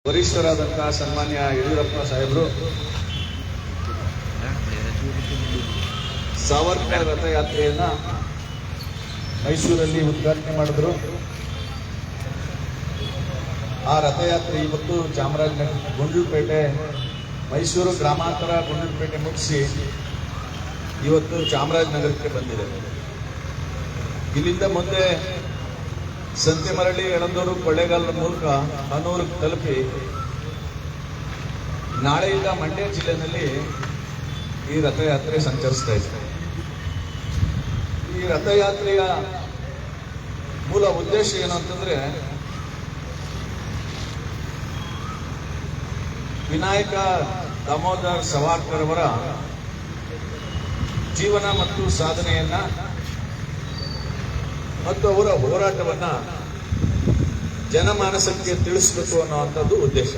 ವರಿಷ್ಠರಾದಂತಹ ಸನ್ಮಾನ್ಯ ಯಡಿಯೂರಪ್ಪ ಸಾಹೇಬರು ಸಾವರ್ಕರ್ ರಥಯಾತ್ರೆಯನ್ನ ಮೈಸೂರಲ್ಲಿ ಉದ್ಘಾಟನೆ ಮಾಡಿದ್ರು. ಆ ರಥಯಾತ್ರೆ ಇವತ್ತು ಚಾಮರಾಜನಗರ ಗುಂಡ್ಲುಪೇಟೆ ಮೈಸೂರು ಗ್ರಾಮಾಂತರ ಗುಂಡ್ಲುಪೇಟೆ ಮುಗಿಸಿ ಇವತ್ತು ಚಾಮರಾಜನಗರಕ್ಕೆ ಬಂದಿದೆ. ಇಲ್ಲಿಂದ ಮುಂದೆ ಸಂತೆಮರಳಿ, ಯಳಂದೂರು, ಕೊಳ್ಳೇಗಾಲದ ಮೂಲಕ ಹನೂರಿಗೆ ತಲುಪಿ ನಾಳೆಯಿಂದ ಮಂಡ್ಯ ಜಿಲ್ಲೆಯಲ್ಲಿ ಈ ರಥಯಾತ್ರೆ ಸಂಚರಿಸ್ತಾ ಇದೆ. ಈ ರಥಯಾತ್ರೆಯ ಮೂಲ ಉದ್ದೇಶ ಏನು ಅಂತಂದ್ರೆ, ವಿನಾಯಕ ದಾಮೋದರ್ ಸಾವರ್ಕರ್ ಅವರ ಜೀವನ ಮತ್ತು ಸಾಧನೆಯನ್ನ ಮತ್ತು ಅವರ ಹೋರಾಟವನ್ನ ಜನಮಾನಸಕ್ಕೆ ತಿಳಿಸಬೇಕು ಅನ್ನುವಂಥದ್ದು ಉದ್ದೇಶ.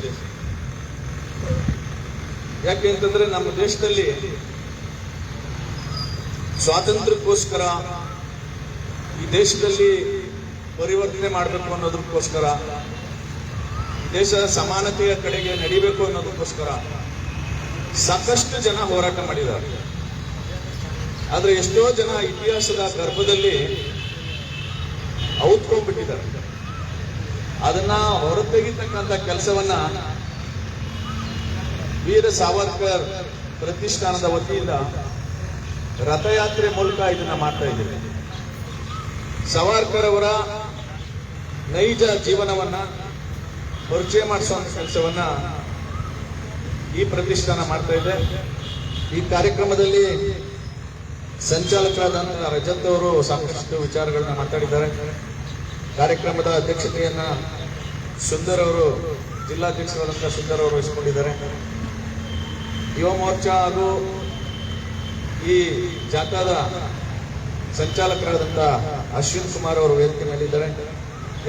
ಯಾಕೆ ಅಂತಂದ್ರೆ, ನಮ್ಮ ದೇಶದಲ್ಲಿ ಸ್ವಾತಂತ್ರ್ಯಕ್ಕೋಸ್ಕರ, ಈ ದೇಶದಲ್ಲಿ ಪರಿವರ್ತನೆ ಮಾಡಬೇಕು ಅನ್ನೋದಕ್ಕೋಸ್ಕರ, ದೇಶದ ಸಮಾನತೆಯ ಕಡೆಗೆ ನಡಿಬೇಕು ಅನ್ನೋದಕ್ಕೋಸ್ಕರ ಸಾಕಷ್ಟು ಜನ ಹೋರಾಟ ಮಾಡಿದ್ದಾರೆ. ಆದ್ರೆ ಎಷ್ಟೋ ಜನ ಇತಿಹಾಸದ ಗರ್ಭದಲ್ಲಿ ಔತ್ಕೊಂಡ್ಬಿಟ್ಟಿದ್ದಾರೆ. ಅದನ್ನ ಹೊರತೆಗಿತಕ್ಕಂಥ ಕೆಲಸವನ್ನ ವೀರ ಸಾವರ್ಕರ್ ಪ್ರತಿಷ್ಠಾನದ ವತಿಯಿಂದ ರಥಯಾತ್ರೆ ಮೂಲಕ ಇದನ್ನ ಮಾಡ್ತಾ ಇದ್ದೀವಿ. ಸಾವರ್ಕರ್ ಅವರ ನೈಜ ಜೀವನವನ್ನ ಪರಿಚಯ ಮಾಡಿಸುವಂತ ಕೆಲಸವನ್ನ ಈ ಪ್ರತಿಷ್ಠಾನ ಮಾಡ್ತಾ ಇದೆ. ಈ ಕಾರ್ಯಕ್ರಮದಲ್ಲಿ ಸಂಚಾಲಕರಾದಂತಹ ರಜತ್ ಅವರು ಸಾಕಷ್ಟು ವಿಚಾರಗಳನ್ನ ಮಾತಾಡಿದ್ದಾರೆ. ಕಾರ್ಯಕ್ರಮದ ಅಧ್ಯಕ್ಷತೆಯನ್ನ ಸುಂದರ್ ಅವರು, ಜಿಲ್ಲಾಧ್ಯಕ್ಷರಾದಂತಹ ಸುಂದರ್ ಅವರು ವಹಿಸಿಕೊಂಡಿದ್ದಾರೆ. ಯುವ ಮೋರ್ಚಾ ಹಾಗೂ ಈ ಜಾಥಾದ ಸಂಚಾಲಕರಾದಂತಹ ಅಶ್ವಿನ್ ಕುಮಾರ್ ಅವರು ವೇದಿಕೆ ಮೇಲಿದ್ದಾರೆ.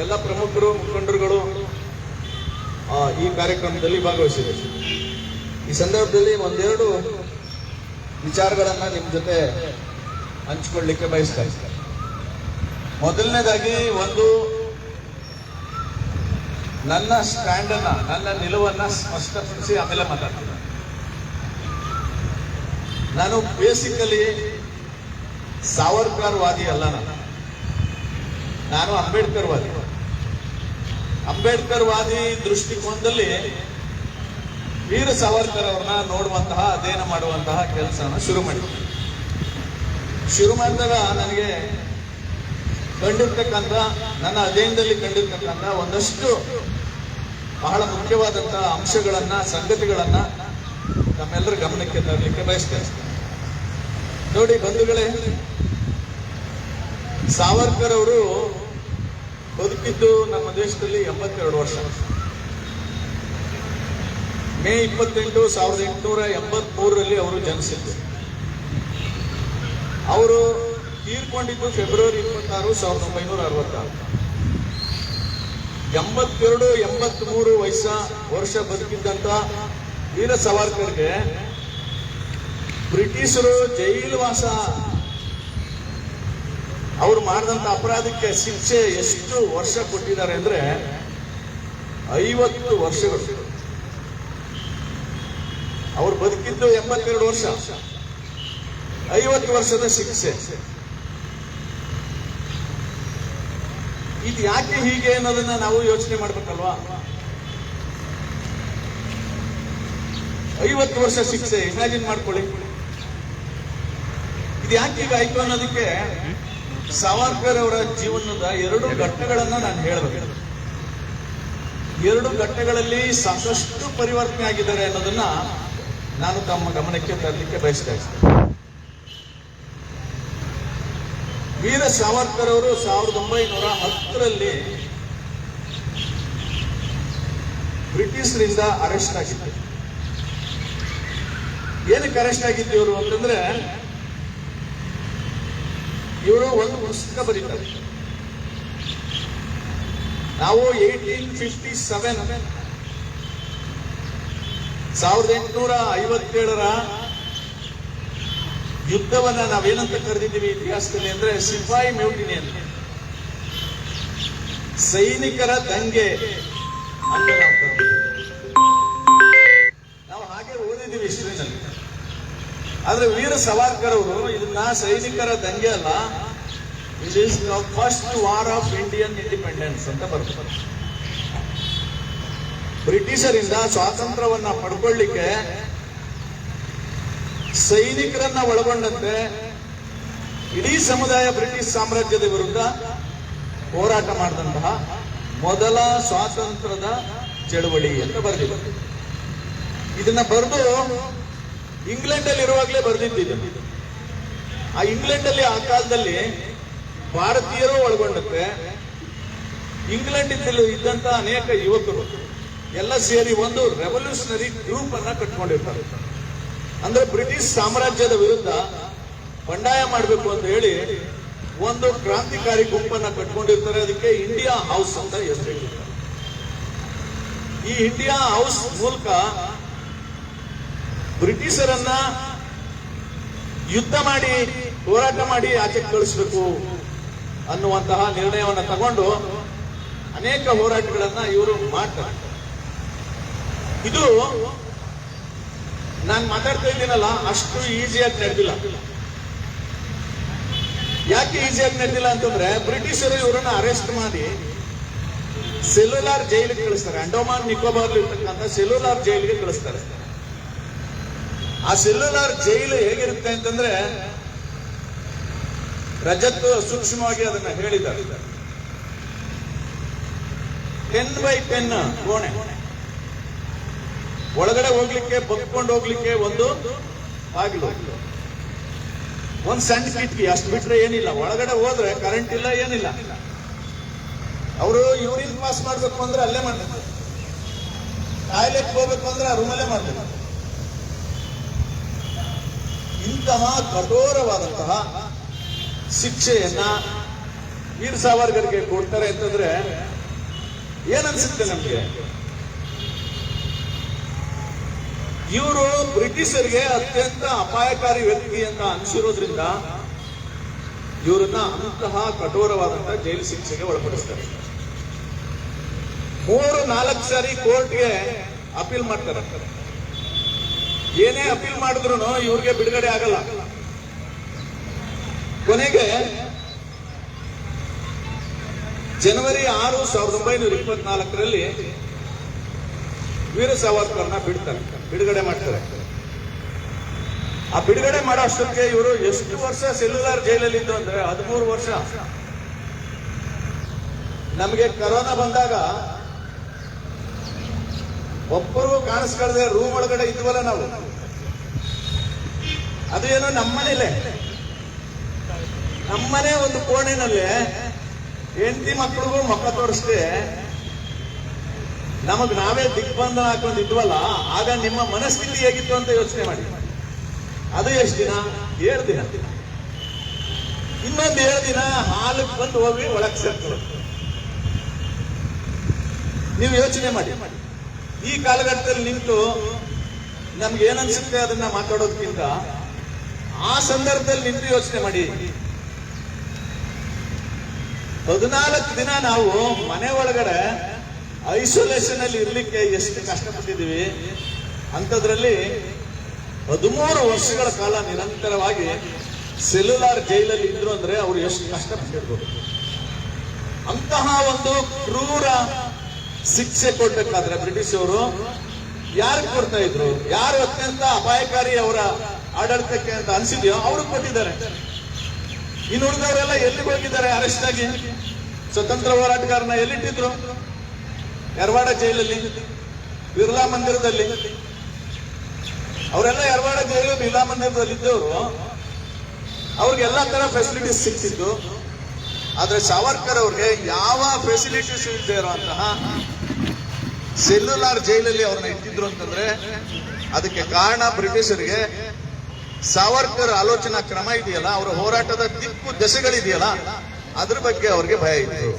ಎಲ್ಲ ಪ್ರಮುಖರು, ಮುಖಂಡರುಗಳು ಈ ಕಾರ್ಯಕ್ರಮದಲ್ಲಿ ಭಾಗವಹಿಸಿದ್ದಾರೆ. ಈ ಸಂದರ್ಭದಲ್ಲಿ ಒಂದೆರಡು ವಿಚಾರಗಳನ್ನ ನಿಮ್ಮ ಜೊತೆ ಹಂಚಿಕೊಳ್ಳಿಕ್ಕೆ ಬಯಸ್ತಾ ಇದ್ದಾರೆ. ಮೊದಲನೇದಾಗಿ, ಒಂದು ನನ್ನ ಸ್ಟ್ಯಾಂಡ್ ಅನ್ನ, ನನ್ನ ನಿಲುವನ್ನ ಸ್ಪಷ್ಟಪಡಿಸಿ ಆಮೇಲೆ ಮಾತಾಡ್ತೀನಿ. ನಾನು ಬೇಸಿಕಲಿ ಸಾವರ್ಕರ್ ವಾದಿ ಅಲ್ಲ. ನಾನು ಅಂಬೇಡ್ಕರ್ ವಾದಿ. ಅಂಬೇಡ್ಕರ್ ವಾದಿ ದೃಷ್ಟಿಕೋನದಲ್ಲಿ ವೀರ ಸಾವರ್ಕರ್ ಅವ್ರನ್ನ ನೋಡುವಂತಹ, ಅಧ್ಯಯನ ಮಾಡುವಂತಹ ಕೆಲಸನ ಶುರು ಮಾಡಿದಾಗ ನನಗೆ ಕಂಡಿರ್ತಕ್ಕಂಥ, ನನ್ನ ಅಧ್ಯಯನದಲ್ಲಿ ಕಂಡಿರ್ತಕ್ಕಂಥ ಒಂದಷ್ಟು ಬಹಳ ಮುಖ್ಯವಾದಂತಹ ಅಂಶಗಳನ್ನ, ಸಂಗತಿಗಳನ್ನ ನಮ್ಮೆಲ್ಲರ ಗಮನಕ್ಕೆ ತರಲಿಕ್ಕೆ ಬಯಸ್ತೇನೆ. ನೋಡಿ ಬಂಧುಗಳೇ, ಸಾವರ್ಕರ್ ಅವರು ಬದುಕಿದ್ದು ನಮ್ಮ ದೇಶದಲ್ಲಿ 82 ವರ್ಷ. ಮೇ 28, 1883ರಲ್ಲಿ ಅವರು ಜನಿಸಿದ್ದು. ಅವರು ತೀರ್ಕೊಂಡಿದ್ದು ಫೆಬ್ರವರಿ 26, 1966. 82, 83 ವರ್ಷ ಬದುಕಿದ್ದಂತ ವೀರ ಸಾವರ್ಕರ್ಗೆ ಬ್ರಿಟಿಷರು ಜೈಲುವಾಸ, ಅವರು ಮಾಡಿದಂತ ಅಪರಾಧಕ್ಕೆ ಶಿಕ್ಷೆ ಎಷ್ಟು ವರ್ಷ ಕೊಟ್ಟಿದ್ದಾರೆ ಅಂದ್ರೆ 50 ವರ್ಷಗಳು. ಅವರು ಬದುಕಿದ್ದು 82 ವರ್ಷ, 50 ವರ್ಷದ ಶಿಕ್ಷೆ. ಇದು ಯಾಕೆ ಹೀಗೆ ಅನ್ನೋದನ್ನ ನಾವು ಯೋಚನೆ ಮಾಡ್ಬೇಕಲ್ವಾ? 50 ವರ್ಷ ಶಿಕ್ಷೆ, ಇಮ್ಯಾಜಿನ್ ಮಾಡ್ಕೊಳ್ಳಿ. ಇದು ಯಾಕೆ ಹೀಗಾಯ್ತು ಅನ್ನೋದಕ್ಕೆ ಸಾವರ್ಕರ್ ಅವರ ಜೀವನದ 2 ಘಟ್ಟಗಳನ್ನ ನಾನು ಹೇಳಬೇಕು. 2 ಘಟ್ಟಗಳಲ್ಲಿ ಸಾಕಷ್ಟು ಪರಿವರ್ತನೆ ಆಗಿದ್ದಾರೆ ಅನ್ನೋದನ್ನ ನಾನು ತಮ್ಮ ಗಮನಕ್ಕೆ ತರಲಿಕ್ಕೆ ಬಯಸ್ತಾ ಇದ್ದೇನೆ. ವೀರ ಸಾವರ್ಕರ್ ಅವರು 1910ರಲ್ಲಿ ಬ್ರಿಟಿಷರಿಂದ ಅರೆಸ್ಟ್ ಆಗಿದ್ದರು. ಏನಕ್ಕೆ ಅರೆಸ್ಟ್ ಆಗಿದ್ದು ಇವರು ಅಂತಂದ್ರೆ, ಇವರು ಒಂದು ಪುಸ್ತಕ ಬರೀತಾರೆ. ನಾವು 1857 1857ರ ಯುದ್ಧವನ್ನ ನಾವೇನಂತ ಕರೆದಿದ್ದೀವಿ ಇತಿಹಾಸದಲ್ಲಿ ಅಂದ್ರೆ ಸಿಪಾಯಿ ಮ್ಯೂಟಿನಿ ಅಂತ, ಸೈನಿಕರ ದಂಗೆ ಅಂತ ನಾವು ಕರೆದಿದ್ದೀವಿ. ಸವಾರ್ಕರ್ ಅವರು ಇದನ್ನ ಸೈನಿಕರ ದಂಗೆ ಅಲ್ಲ, it is first war of Indian independence ಅಂತ ಬರ್ತಾರೆ. ಬ್ರಿಟಿಷರಿಂದ ಸ್ವಾತಂತ್ರ್ಯವನ್ನ ಪಡ್ಕೊಳ್ಳಿಕ್ಕೆ ಸೈನಿಕರನ್ನ ಒಳಗೊಂಡಂತೆ ಇಡೀ ಸಮುದಾಯ ಬ್ರಿಟಿಷ್ ಸಾಮ್ರಾಜ್ಯದ ವಿರುದ್ಧ ಹೋರಾಟ ಮಾಡಿದಂತಹ ಮೊದಲ ಸ್ವಾತಂತ್ರ್ಯದ ಚಳವಳಿ ಅಂತ ಬರೆದಿದೆ. ಇದನ್ನ ಬರೆದು ಇಂಗ್ಲೆಂಡ್ ಅಲ್ಲಿ ಇರುವಾಗಲೇ ಬರೆದಿದ್ದು. ಆ ಇಂಗ್ಲೆಂಡ್ ಅಲ್ಲಿ ಆ ಕಾಲದಲ್ಲಿ ಭಾರತೀಯರು ಒಳಗೊಂಡಂತೆ ಇಂಗ್ಲೆಂಡ್ ಇದ್ದಂತ ಅನೇಕ ಯುವಕರು ಎಲ್ಲ ಸೇರಿ ಒಂದು ರೆವಲ್ಯೂಷನರಿ ಗ್ರೂಪ್ ಅನ್ನ ಕಟ್ಕೊಂಡಿರ್ತಾರೆ. ಅಂದ್ರೆ ಬ್ರಿಟಿಷ್ ಸಾಮ್ರಾಜ್ಯದ ವಿರುದ್ಧ ಬಂಡಾಯ ಮಾಡಬೇಕು ಅಂತ ಹೇಳಿ ಒಂದು ಕ್ರಾಂತಿಕಾರಿ ಗುಂಪನ್ನ ಕಟ್ಕೊಂಡಿರ್ತಾರೆ. ಅದಕ್ಕೆ ಇಂಡಿಯಾ ಹೌಸ್ ಅಂತ ಹೆಸರಿಟ್ಟಿರ್ತಾರೆ. ಈ ಇಂಡಿಯಾ ಹೌಸ್ ಮೂಲಕ ಬ್ರಿಟಿಷರನ್ನ ಯುದ್ಧ ಮಾಡಿ ಹೋರಾಟ ಮಾಡಿ ಆಚೆ ಕಳಿಸ್ಬೇಕು ಅನ್ನುವಂತಹ ನಿರ್ಣಯವನ್ನು ತಗೊಂಡು ಅನೇಕ ಹೋರಾಟಗಳನ್ನ ಇವರು ಮಾಡ್ತಾರೆ. ಇದು ನಾನು ಮಾತಾಡ್ತಾ ಇದ್ದೀನಲ್ಲ, ಅಷ್ಟು ಈಸಿಯಾಗಿ ನಡೆದಿಲ್ಲ. ಯಾಕೆ ಈಸಿಯಾಗಿ ನಡೆದಿಲ್ಲ ಅಂತಂದ್ರೆ, ಬ್ರಿಟಿಷರು ಇವರನ್ನ ಅರೆಸ್ಟ್ ಮಾಡಿ ಸೆಲ್ಯುಲಾರ್ ಜೈಲಿಗೆ ಕಳಿಸ್ತಾರೆ. ಅಂಡಮಾನ್ ನಿಕೋಬಾರ್ ಇರ್ತಕ್ಕಂಥ ಸೆಲ್ಯುಲಾರ್ ಜೈಲಿಗೆ ಕಳಿಸ್ತಾರೆ. ಆ ಸೆಲ್ಯುಲಾರ್ ಜೈಲು ಹೇಗಿರುತ್ತೆ ಅಂತಂದ್ರೆ, ರಜತ್ ಸೂಕ್ಷ್ಮವಾಗಿ ಅದನ್ನ ಹೇಳಿದ್ದಾರೆ. 10x10 ಕೋಣೆ, ಒಳಗಡೆ ಹೋಗ್ಲಿಕ್ಕೆ ಬಗ್ಕೊಂಡು ಹೋಗ್ಲಿಕ್ಕೆ ಒಂದು ಬಾಗಿಲು, ಒಂದ್ ಸಣ್ಣ ಕಿಟಕಿ, ಅಷ್ಟು ಬಿಟ್ರೆ ಏನಿಲ್ಲ. ಒಳಗಡೆ ಹೋದ್ರೆ ಕರೆಂಟ್ ಇಲ್ಲ, ಏನಿಲ್ಲ. ಅವರು ಯೂರಿನ್ ಪಾಸ್ ಮಾಡ್ಬೇಕು ಅಂದ್ರೆ ಅಲ್ಲೇ ಮಾಡ್ತಾರೆ, ಟಾಯ್ಲೆಟ್ ಹೋಗ್ಬೇಕು ಅಂದ್ರೆ ಆ ರೂಮಲ್ಲೇ ಮಾಡ್ತಾರೆ. ಇಂತಹ ಕಠೋರವಾದಂತಹ ಶಿಕ್ಷೆಯನ್ನ ವೀರ್ ಸಾವರ್ಕರ್ಗೆ ಕೊಡ್ತಾರೆ ಅಂತಂದ್ರೆ ಏನನ್ಸುತ್ತೆ ನಮ್ಗೆ? ಇವರು ಬ್ರಿಟಿಷರಿಗೆ ಅತ್ಯಂತ ಅಪಾಯಕಾರಿ ವ್ಯಕ್ತಿ ಅಂತ ಅನಿಸಿರೋದ್ರಿಂದ ಇವರನ್ನ ಅಂತಹ ಕಠೋರವಾದಂತಹ ಜೈಲು ಶಿಕ್ಷೆಗೆ ಒಳಪಡಿಸ್ತಾರೆ. 3-4 ಸಾರಿ ಕೋರ್ಟ್ಗೆ ಅಪೀಲ್ ಮಾಡ್ತಾರೆ. ಏನೇ ಅಪೀಲ್ ಮಾಡಿದ್ರು ಇವ್ರಿಗೆ ಬಿಡುಗಡೆ ಆಗಲ್ಲ. ಕೊನೆಗೆ ಜನವರಿ 6, 1924ರಲ್ಲಿ ವೀರ ಸಾವರ್ಕರ್ನ ಬಿಡುಗಡೆ ಮಾಡ್ತಾರೆ. ಆ ಬಿಡುಗಡೆ ಮಾಡೋ ಅಷ್ಟಕ್ಕೆ ಇವರು ಎಷ್ಟು ವರ್ಷ ಸೆಲ್ಯುಲಾರ್ ಜೈಲಲ್ಲಿ ಇದ್ದು ಅಂದ್ರೆ 13 ವರ್ಷ. ನಮಗೆ ಕರೋನಾ ಬಂದಾಗ ಒಬ್ಬರು ಕಾಣಿಸ್ಕೊಳ್ಳದೆ ರೂಮ್ ಒಳಗಡೆ ಇದ್ವಲ್ಲ ನಾವು, ಅದು ಏನೋ ನಮ್ಮನೆ ಒಂದು ಕೋಣೆನಲ್ಲಿ ಹೆಂಡತಿ ಮಕ್ಕಳಿಗೂ ಮುಖ ತೋರಿಸ್ದೆ ನಮಗ್ ನಾವೇ ದಿಗ್ಬಂಧನ ಹಾಕೊಂಡಿದ್ವಲ್ಲ, ಆಗ ನಿಮ್ಮ ಮನಸ್ಥಿತಿ ಹೇಗಿತ್ತು ಅಂತ ಯೋಚನೆ ಮಾಡಿ. ಅದು ಎಷ್ಟು ದಿನ? 7 ದಿನ. ಇನ್ನೊಂದು 7 ದಿನ ಹಾಲಕ್ಕೆ ಬಂದು ಹೋಗಿ ಒಳಗೆ ಸೇರ್ತಾರೆ. ನೀವು ಯೋಚನೆ ಮಾಡಿ. ಈ ಕಾಲಘಟ್ಟದಲ್ಲಿ ನಿಂತು ನಮ್ಗೆ ಏನನ್ಸುತ್ತೆ ಅದನ್ನ ಮಾತಾಡೋದಕ್ಕಿಂತ ಆ ಸಂದರ್ಭದಲ್ಲಿ ನಿಂತು ಯೋಚನೆ ಮಾಡಿ. 14 ದಿನ ನಾವು ಮನೆ ಒಳಗಡೆ ಐಸೋಲೇಷನ್ ಅಲ್ಲಿ ಇರ್ಲಿಕ್ಕೆ ಎಷ್ಟು ಕಷ್ಟಪಟ್ಟಿದ್ದೀವಿ. ಅಂಥದ್ರಲ್ಲಿ 13 ವರ್ಷಗಳ ಕಾಲ ನಿರಂತರವಾಗಿ ಸೆಲ್ಯುಲಾರ್ ಜೈಲಲ್ಲಿ ಇದ್ರು ಅಂದ್ರೆ ಅವರು ಎಷ್ಟು ಕಷ್ಟಪಟ್ಟಿರ್ಬೋದು. ಅಂತಹ ಒಂದು ಕ್ರೂರ ಶಿಕ್ಷೆ ಕೊಡ್ಬೇಕಾದ್ರೆ ಬ್ರಿಟಿಷ್ ಅವರು ಯಾರು ಕೊಡ್ತಾ ಇದ್ರು? ಯಾರು ಅತ್ಯಂತ ಅಪಾಯಕಾರಿ ಅವರ ಆಡಳಿತಕ್ಕೆ ಅಂತ ಅನ್ಸಿದ್ಯೋ ಅವರು ಕೊಟ್ಟಿದ್ದಾರೆ. ಇನ್ನು ಉಳಿದವರೆಲ್ಲ ಎಲ್ಲಿಗೆ ಹೋಗಿದ್ದಾರೆ ಅರೆಸ್ಟ್ ಆಗಿ? ಸ್ವತಂತ್ರ ಹೋರಾಟಗಾರನ ಎಲ್ಲಿಟ್ಟಿದ್ರು? ಯರವಾಡ ಜೈಲಲ್ಲಿ, ಬಿರ್ಲಾ ಮಂದಿರದಲ್ಲಿ. ಅವರೆಲ್ಲ ಯರವಾಡ ಜೈಲು, ಬಿರ್ಲಾ ಮಂದಿರದಲ್ಲಿ ಇದ್ದವರು. ಅವ್ರಿಗೆಲ್ಲ ತರ ಫೆಸಿಲಿಟೀಸ್ ಸಿಕ್ತಿತ್ತು. ಆದ್ರೆ ಸಾವರ್ಕರ್ ಅವ್ರಿಗೆ ಯಾವ ಫೆಸಿಲಿಟೀಸ್ ಇಲ್ಲದೆ ಇರುವಂತಹ ಸೆಲ್ಯುಲಾರ್ ಜೈಲಲ್ಲಿ ಅವ್ರನ್ನ ಇಟ್ಟಿದ್ರು ಅಂತಂದ್ರೆ ಅದಕ್ಕೆ ಕಾರಣ ಬ್ರಿಟಿಷರಿಗೆ ಸಾವರ್ಕರ್ ಆಲೋಚನಾ ಕ್ರಮ ಇದೆಯಲ್ಲ, ಅವರ ಹೋರಾಟದ ದಿಕ್ಕು ದೆಸೆಗಳಿದೆಯಲ್ಲ, ಅದ್ರ ಬಗ್ಗೆ ಅವ್ರಿಗೆ ಭಯ ಇತ್ತು.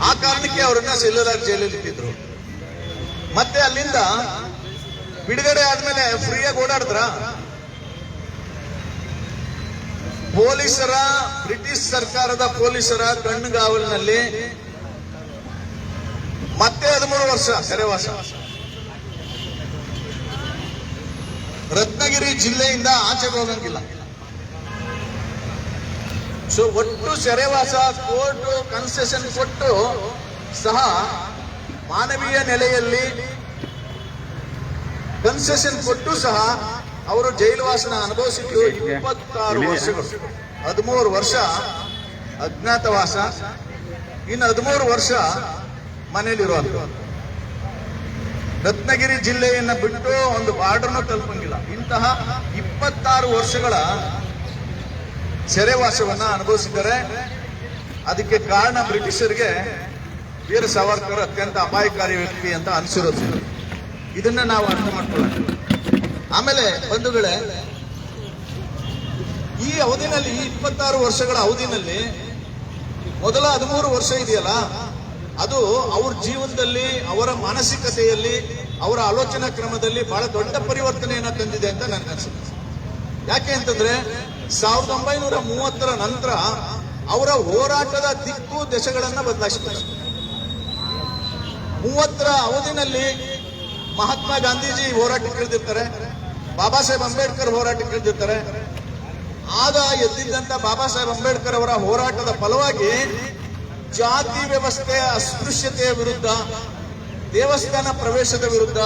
ಆ ಕಾರಣಕ್ಕೆ ಅವರನ್ನ ಸೆಲ್ಯುಲಾರ್ ಜೈಲಲ್ಲಿ ಇಟ್ಟಿದ್ರು. ಮತ್ತೆ ಅಲ್ಲಿಂದ ಬಿಡುಗಡೆ ಆದ್ಮೇಲೆ ಫ್ರೀಯಾಗಿ ಓಡಾಡಿದ್ರ? ಪೊಲೀಸರ, ಬ್ರಿಟಿಷ್ ಸರ್ಕಾರದ ಪೊಲೀಸರ ಕಣ್ಣುಗಾವಲಿನಲ್ಲಿ ಮತ್ತೆ 13 ವರ್ಷ ಸೆರೆವಾಸ. ರತ್ನಗಿರಿ ಜಿಲ್ಲೆಯಿಂದ ಆಚೆಗೆ ಹೋಗಂಗಿಲ್ಲ. ಸೊ ಒಟ್ಟು ಸೆರೆವಾಸ, ಕೋರ್ಟ್ ಕನ್ಸೆಷನ್ ಕೊಟ್ಟು ಸಹ ಮಾನವೀಯ ನೆಲೆಯಲ್ಲಿ ಕನ್ಸೆಷನ್ ಕೊಟ್ಟು ಸಹ ಅವರು ಜೈಲುವಾಸನ ಅನುಭವಿಸಿದ್ದು 26 ವರ್ಷಗಳು. 13 ವರ್ಷ ಅಜ್ಞಾತವಾಸ, ಇನ್ನು 13 ವರ್ಷ ಮನೆಯಲ್ಲಿರುವಂತ. ರತ್ನಗಿರಿ ಜಿಲ್ಲೆಯನ್ನ ಬಿಟ್ಟು ಒಂದು ಬಾರ್ಡರ್ನು ತಲುಪಂಗಿಲ್ಲ. ಇಂತಹ 26 ವರ್ಷಗಳ ಸೆರೆವಾಸವನ್ನ ಅನುಭವಿಸಿದ್ದಾರೆ. ಅದಕ್ಕೆ ಕಾರಣ ಬ್ರಿಟಿಷರಿಗೆ ವೀರ ಸಾವರ್ಕರ್ ಅತ್ಯಂತ ಅಪಾಯಕಾರಿ ವ್ಯಕ್ತಿ ಅಂತ ಅನಿಸಿರೋದು. ಇದನ್ನ ನಾವು ಅರ್ಥ ಮಾಡ್ಕೊಳ್ಳೋಣ. ಆಮೇಲೆ ಬಂಧುಗಳೇ, ಈ ಅವಧಿನಲ್ಲಿ, ಈ 26 ವರ್ಷಗಳ ಅವಧಿನಲ್ಲಿ ಮೊದಲ 13 ವರ್ಷ ಇದೆಯಲ್ಲ, ಅದು ಅವ್ರ ಜೀವನದಲ್ಲಿ, ಅವರ ಮಾನಸಿಕತೆಯಲ್ಲಿ, ಅವರ ಆಲೋಚನಾ ಕ್ರಮದಲ್ಲಿ ಬಹಳ ದೊಡ್ಡ ಪರಿವರ್ತನೆಯನ್ನು ತಂದಿದೆ ಅಂತ ನನಗೆ ಅನಿಸುತ್ತೆ. ಯಾಕೆ ಅಂತಂದ್ರೆ 1930ರ ನಂತರ ಅವರ ಹೋರಾಟದ ದಿಕ್ಕು ದೆಸೆಗಳನ್ನ ಬದಲಾಯಿಸಿದ್ದಾರೆ. 30ರ ಅವಧಿನಲ್ಲಿ ಮಹಾತ್ಮ ಗಾಂಧೀಜಿ ಹೋರಾಟಕ್ಕೆ ಇಳಿದಿರ್ತಾರೆ, ಬಾಬಾ ಸಾಹೇಬ್ ಅಂಬೇಡ್ಕರ್ ಹೋರಾಟಕ್ಕೆ ಇಳಿದಿರ್ತಾರೆ. ಆಗ ಎದ್ದಿದ್ದಂತ ಬಾಬಾ ಸಾಹೇಬ್ ಅಂಬೇಡ್ಕರ್ ಅವರ ಹೋರಾಟದ ಫಲವಾಗಿ ಜಾತಿ ವ್ಯವಸ್ಥೆ, ಅಸ್ಪೃಶ್ಯತೆಯ ವಿರುದ್ಧ, ದೇವಸ್ಥಾನ ಪ್ರವೇಶದ ವಿರುದ್ಧ,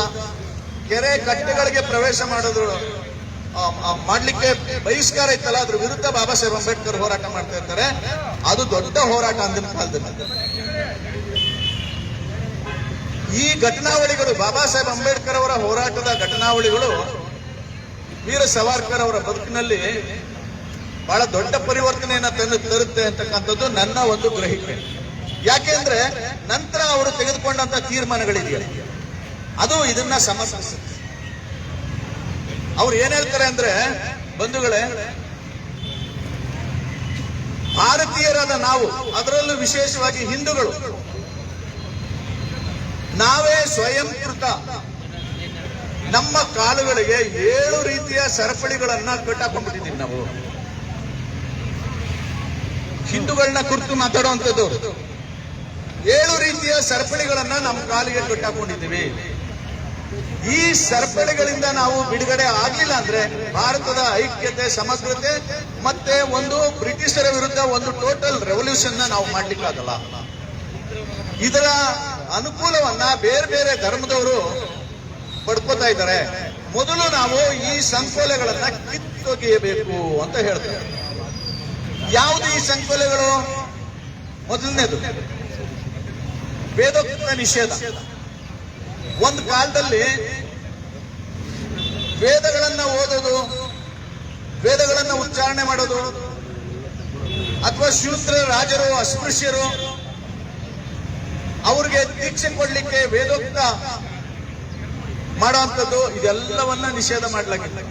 ಕೆರೆ ಕಟ್ಟೆಗಳಿಗೆ ಪ್ರವೇಶ ಮಾಡ್ಲಿಕ್ಕೆ ಬಹಿಷ್ಕಾರ ಇತ್ತಲ್ಲ, ಅದ್ರ ವಿರುದ್ಧ ಬಾಬಾ ಸಾಹೇಬ್ ಅಂಬೇಡ್ಕರ್ ಹೋರಾಟ ಮಾಡ್ತಾ ಇರ್ತಾರೆ. ಅದು ದೊಡ್ಡ ಹೋರಾಟ ಅಂದಿನ ಕಾಲದಲ್ಲಿ. ಈ ಘಟನಾವಳಿಗಳು, ಬಾಬಾ ಸಾಹೇಬ್ ಅಂಬೇಡ್ಕರ್ ಅವರ ಹೋರಾಟದ ಘಟನಾವಳಿಗಳು ವೀರ ಸಾವರ್ಕರ್ ಅವರ ಬದುಕಿನಲ್ಲಿ ಬಹಳ ದೊಡ್ಡ ಪರಿವರ್ತನೆಯನ್ನ ತರುತ್ತೆ ಅಂತಕ್ಕಂಥದ್ದು ನನ್ನ ಒಂದು ಗ್ರಹಿಕೆ. ಯಾಕೆಂದ್ರೆ ನಂತರ ಅವರು ತೆಗೆದುಕೊಂಡಂತ ತೀರ್ಮಾನಗಳಿದೆಯಲ್ಲ, ಅದು ಇದನ್ನ ಸಮರ್ಥಿಸುತ್ತೆ. ಅವ್ರು ಏನ್ ಹೇಳ್ತಾರೆ ಅಂದ್ರೆ, ಬಂಧುಗಳೇ, ಭಾರತೀಯರಾದ ನಾವು, ಅದರಲ್ಲೂ ವಿಶೇಷವಾಗಿ ಹಿಂದೂಗಳು, ನಾವೇ ಸ್ವಯಂಕೃತ ನಮ್ಮ ಕಾಲುಗಳಿಗೆ 7 ರೀತಿಯ ಸರಪಳಿಗಳನ್ನ ಕಟ್ಟಾಕೊಂಡ್ಬಿಟ್ಟಿದ್ದೀವಿ. ನಾವು ಹಿಂದೂಗಳನ್ನ ಕುರಿತು ಮಾತಾಡುವಂಥದ್ದು, 7 ರೀತಿಯ ಸರಪಳಿಗಳನ್ನ ನಮ್ಮ ಕಾಲಿಗೆ ಕಟ್ಟಾಕೊಂಡಿದ್ದೀವಿ. ಈ ಸರಪಳಿಗಳಿಂದ ನಾವು ಬಿಡುಗಡೆ ಆಗ್ಲಿಲ್ಲ ಅಂದ್ರೆ ಭಾರತದ ಐಕ್ಯತೆ, ಸಮಗ್ರತೆ ಮತ್ತೆ ಒಂದು ಬ್ರಿಟಿಷರ ವಿರುದ್ಧ ಒಂದು ಟೋಟಲ್ ರೆವಲ್ಯೂಷನ್ ನಾವು ಮಾಡ್ಲಿಕ್ಕಾಗಲ್ಲ. ಇದರ ಅನುಕೂಲವನ್ನ ಬೇರೆ ಬೇರೆ ಧರ್ಮದವರು ಪಡ್ಕೋತಾ ಇದ್ದಾರೆ. ಮೊದಲು ನಾವು ಈ ಸಂಕೋಲೆಗಳನ್ನ ಕಿತ್ತೊಗೆಯಬೇಕು ಅಂತ ಹೇಳ್ತಾರೆ. ಯಾವುದು ಈ ಸಂಕೋಲೆಗಳು? ಮೊದಲನೇದು ವೇದೋಕ್ತ ನಿಷೇಧ. ಒಂದು ಕಾಲದಲ್ಲಿ ವೇದಗಳನ್ನ ಓದೋದು, ವೇದಗಳನ್ನ ಉಚ್ಚಾರಣೆ ಮಾಡೋದು, ಅಥವಾ ಶೂದ್ರ ರಾಜರು, ಅಸ್ಪೃಶ್ಯರು, ಅವ್ರಿಗೆ ದೀಕ್ಷೆ ಕೊಡ್ಲಿಕ್ಕೆ ವೇದೋಕ್ತ ಮಾಡುವಂಥದ್ದು, ಇದೆಲ್ಲವನ್ನ ನಿಷೇಧ ಮಾಡಲಾಗಿದೆ.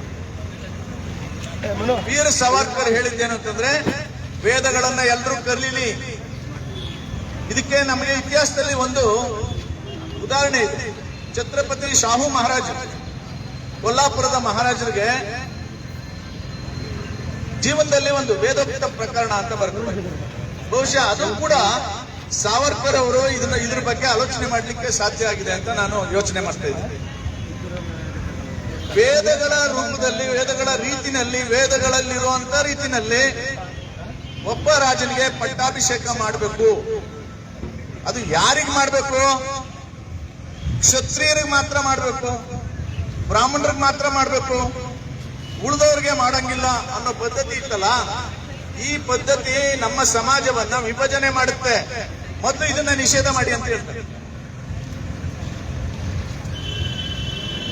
ವೀರ ಸಾವರ್ಕರ್ ಹೇಳಿದ್ದೇನಂತಂದ್ರೆ, ವೇದಗಳನ್ನ ಎಲ್ಲರೂ ಕಲೀಲಿ. ಇದಕ್ಕೆ ನಮಗೆ ಇತಿಹಾಸದಲ್ಲಿ ಒಂದು ಉದಾಹರಣೆ ಇದೆ. ಛತ್ರಪತಿ ಶಾಹು ಮಹಾರಾಜ, ಕೊಲ್ಲಾಪುರದ ಮಹಾರಾಜರಿಗೆ ಜೀವನದಲ್ಲಿ ಒಂದು ವೇದೋಕ್ತ ಪ್ರಕರಣ ಅಂತ ಬರ್ತದೆ. ಬಹುಶಃ ಅದು ಕೂಡ ಸಾವರ್ಕರ್ ಅವರು ಇದ್ರ ಬಗ್ಗೆ ಆಲೋಚನೆ ಮಾಡಲಿಕ್ಕೆ ಸಾಧ್ಯ ಆಗಿದೆ ಅಂತ ನಾನು ಯೋಚನೆ ಮಾಡ್ತಾ ಇದ್ದೀನಿ. ವೇದಗಳ ರೂಪದಲ್ಲಿ, ವೇದಗಳ ರೀತಿನಲ್ಲಿ, ವೇದಗಳಲ್ಲಿರುವಂತ ರೀತಿನಲ್ಲಿ ಒಬ್ಬ ರಾಜನಿಗೆ ಪಟ್ಟಾಭಿಷೇಕ ಮಾಡಬೇಕು. ಅದು ಯಾರಿಗೆ ಮಾಡಬೇಕು? ಕ್ಷತ್ರಿಯರಿಗೆ ಮಾತ್ರ ಮಾಡಬೇಕು, ಬ್ರಾಹ್ಮಣರಿಗೆ ಮಾತ್ರ ಮಾಡಬೇಕು, ಉಳಿದವ್ರಿಗೆ ಮಾಡಂಗಿಲ್ಲ ಅನ್ನೋ ಪದ್ಧತಿ ಇತ್ತಲ್ಲ. ಈ ಪದ್ಧತಿ ನಮ್ಮ ಸಮಾಜವನ್ನ ವಿಭಜನೆ ಮಾಡುತ್ತೆ. ಮೊದಲು ಇದನ್ನ ನಿಷೇಧ ಮಾಡಿ ಅಂತ ಹೇಳ್ತಾರೆ.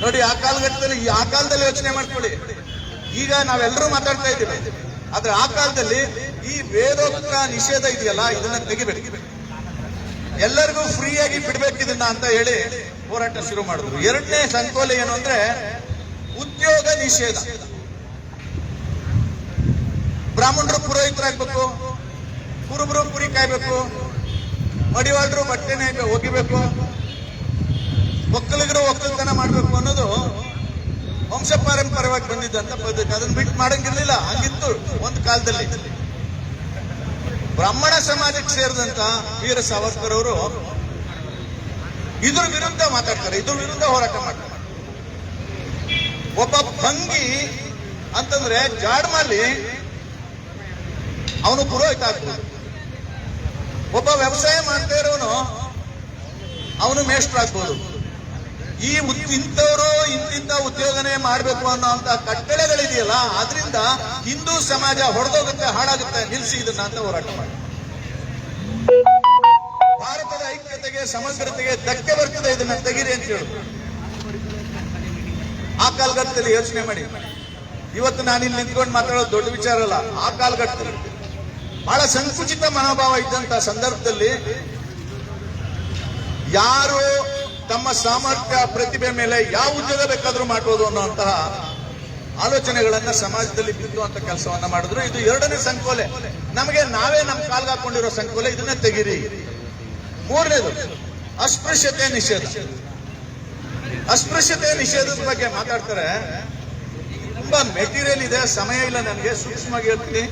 ನೋಡಿ, ಆ ಕಾಲದಲ್ಲಿ ಯೋಚನೆ ಮಾಡ್ಕೊಳ್ಳಿ. ಈಗ ನಾವೆಲ್ಲರೂ ಮಾತಾಡ್ತಾ ಇದ್ದೀವಿ, ಆದ್ರೆ ಆ ಕಾಲದಲ್ಲಿ ಈ ವೇದೋಕ್ತ ನಿಷೇಧ ಇದೆಯಲ್ಲ, ಇದನ್ನ ತೆಗಿಬೇಕು, ಎಲ್ಲರಿಗೂ ಫ್ರೀಯಾಗಿ ಬಿಡ್ಬೇಕು ಇದನ್ನ ಅಂತ ಹೇಳಿ ಹೋರಾಟ ಶುರು ಮಾಡಿದ್ರು. ಎರಡನೇ ಸಂಕೋಲೆ ಏನು ಅಂದ್ರೆ ಉದ್ಯೋಗ ನಿಷೇಧ. ಬ್ರಾಹ್ಮಣರು ಪುರೋಹಿತರಾಗಬೇಕು, ಕುರುಬರು ಕುರಿ ಕಾಯ್ಬೇಕು, ಮಡಿವಾಳರು ಬಟ್ಟೆನೆ ಒಗಿಬೇಕು, ಒಕ್ಕಲಿಗರು ಒಕ್ಕಲ್ತನ ಮಾಡಬೇಕು ಅನ್ನೋದು ವಂಶ ಪಾರಂಪರ್ಯವಾಗಿ ಬಂದಿದ್ದಂತ ಪದ್ಧತಿ. ಅದನ್ನ ಬಿಟ್ಟು ಮಾಡಂಗಿರ್ಲಿಲ್ಲ, ಹಂಗಿತ್ತು ಒಂದು ಕಾಲದಲ್ಲಿ. ಬ್ರಾಹ್ಮಣ ಸಮಾಜಕ್ಕೆ ಸೇರಿದಂತ ವೀರ ಸಾವರ್ಕರ್ ಅವರು ಇದ್ರ ವಿರುದ್ಧ ಮಾತಾಡ್ತಾರೆ, ಇದ್ರ ವಿರುದ್ಧ ಹೋರಾಟ ಮಾಡ್ತಾರೆ. ಒಬ್ಬ ಭಂಗಿ ಅಂತಂದ್ರೆ ಜಾಡ್ಮಲ್ಲಿ ಅವನು ಪುರೋಹಿತ ಆಗ್ಬೋದು. ಒಬ್ಬ ವ್ಯವಸಾಯ ಮಾಡ್ತಾ ಇರೋನು ಅವನು ಮೇಷ್ಟ್ರಾಗ್ಬೋದು. ಈ ಇಂಥವ್ರು ಇಂತಿಂತ ಉದ್ಯೋಗನೇ ಮಾಡ್ಬೇಕು ಅನ್ನೋಂತ ಕಟ್ಟಳೆಗಳಿದೆಯಲ್ಲ, ಆದ್ರಿಂದ ಹಿಂದೂ ಸಮಾಜ ಹೊಡೆದೋಗುತ್ತೆ, ಹಾಳಾಗುತ್ತೆ, ನಿಲ್ಲಿಸಿ ಇದನ್ನ ಅಂತ ಹೋರಾಟ ಮಾಡಿ. ಭಾರತದ ಐಕ್ಯತೆಗೆ ಸಮಗ್ರತೆಗೆ ಧಕ್ಕೆ ಬರ್ತದೆ, ಇದನ್ನ ತೆಗೀರಿ ಅಂತ ಹೇಳುದು. ಆ ಕಾಲಘಟ್ಟದಲ್ಲಿ ಯೋಚನೆ ಮಾಡಿ. ಇವತ್ತು ನಾನಿಲ್ಲಿ ನಿಂತ್ಕೊಂಡು ಮಾತಾಡೋದು ದೊಡ್ಡ ವಿಚಾರ ಅಲ್ಲ. ಆ ಕಾಲಘಟ್ಟದಲ್ಲಿ ಬಹಳ ಸಂಕುಚಿತ ಮನೋಭಾವ ಇದ್ದಂತ ಸಂದರ್ಭದಲ್ಲಿ ಯಾರು ತಮ್ಮ ಸಾಮರ್ಥ್ಯ ಪ್ರತಿಭೆ ಮೇಲೆ ಯಾವ ಉದ್ಯೋಗ ಬೇಕಾದ್ರೂ ಮಾಡಬಹುದು ಅನ್ನುವಂತಹ ಆಲೋಚನೆಗಳನ್ನ ಸಮಾಜದಲ್ಲಿ ಬಿತ್ತುವಂತ ಕೆಲಸವನ್ನ ಮಾಡಿದ್ರು. ಇದು ಎರಡನೇ ಸಂಕೋಲೆ. ನಮಗೆ ನಾವೇ ನಮ್ಮ ಕಾಲ್ಗೆ ಹಾಕೊಂಡಿರೋ ಸಂಕೋಲೆ, ಇದನ್ನ ತೆಗೀರಿ. ಮೂರನೇದು ಅಸ್ಪೃಶ್ಯತೆ ನಿಷೇಧ. ಅಸ್ಪೃಶ್ಯತೆ ನಿಷೇಧದ ಬಗ್ಗೆ ಮಾತಾಡ್ತಾರೆ. ತುಂಬಾ ಮೆಟೀರಿಯಲ್ ಇದೆ, ಸಮಯ ಇಲ್ಲ ನನಗೆ, ಸೂಕ್ಷ್ಮವಾಗಿ ಹೇಳ್ತೀನಿ.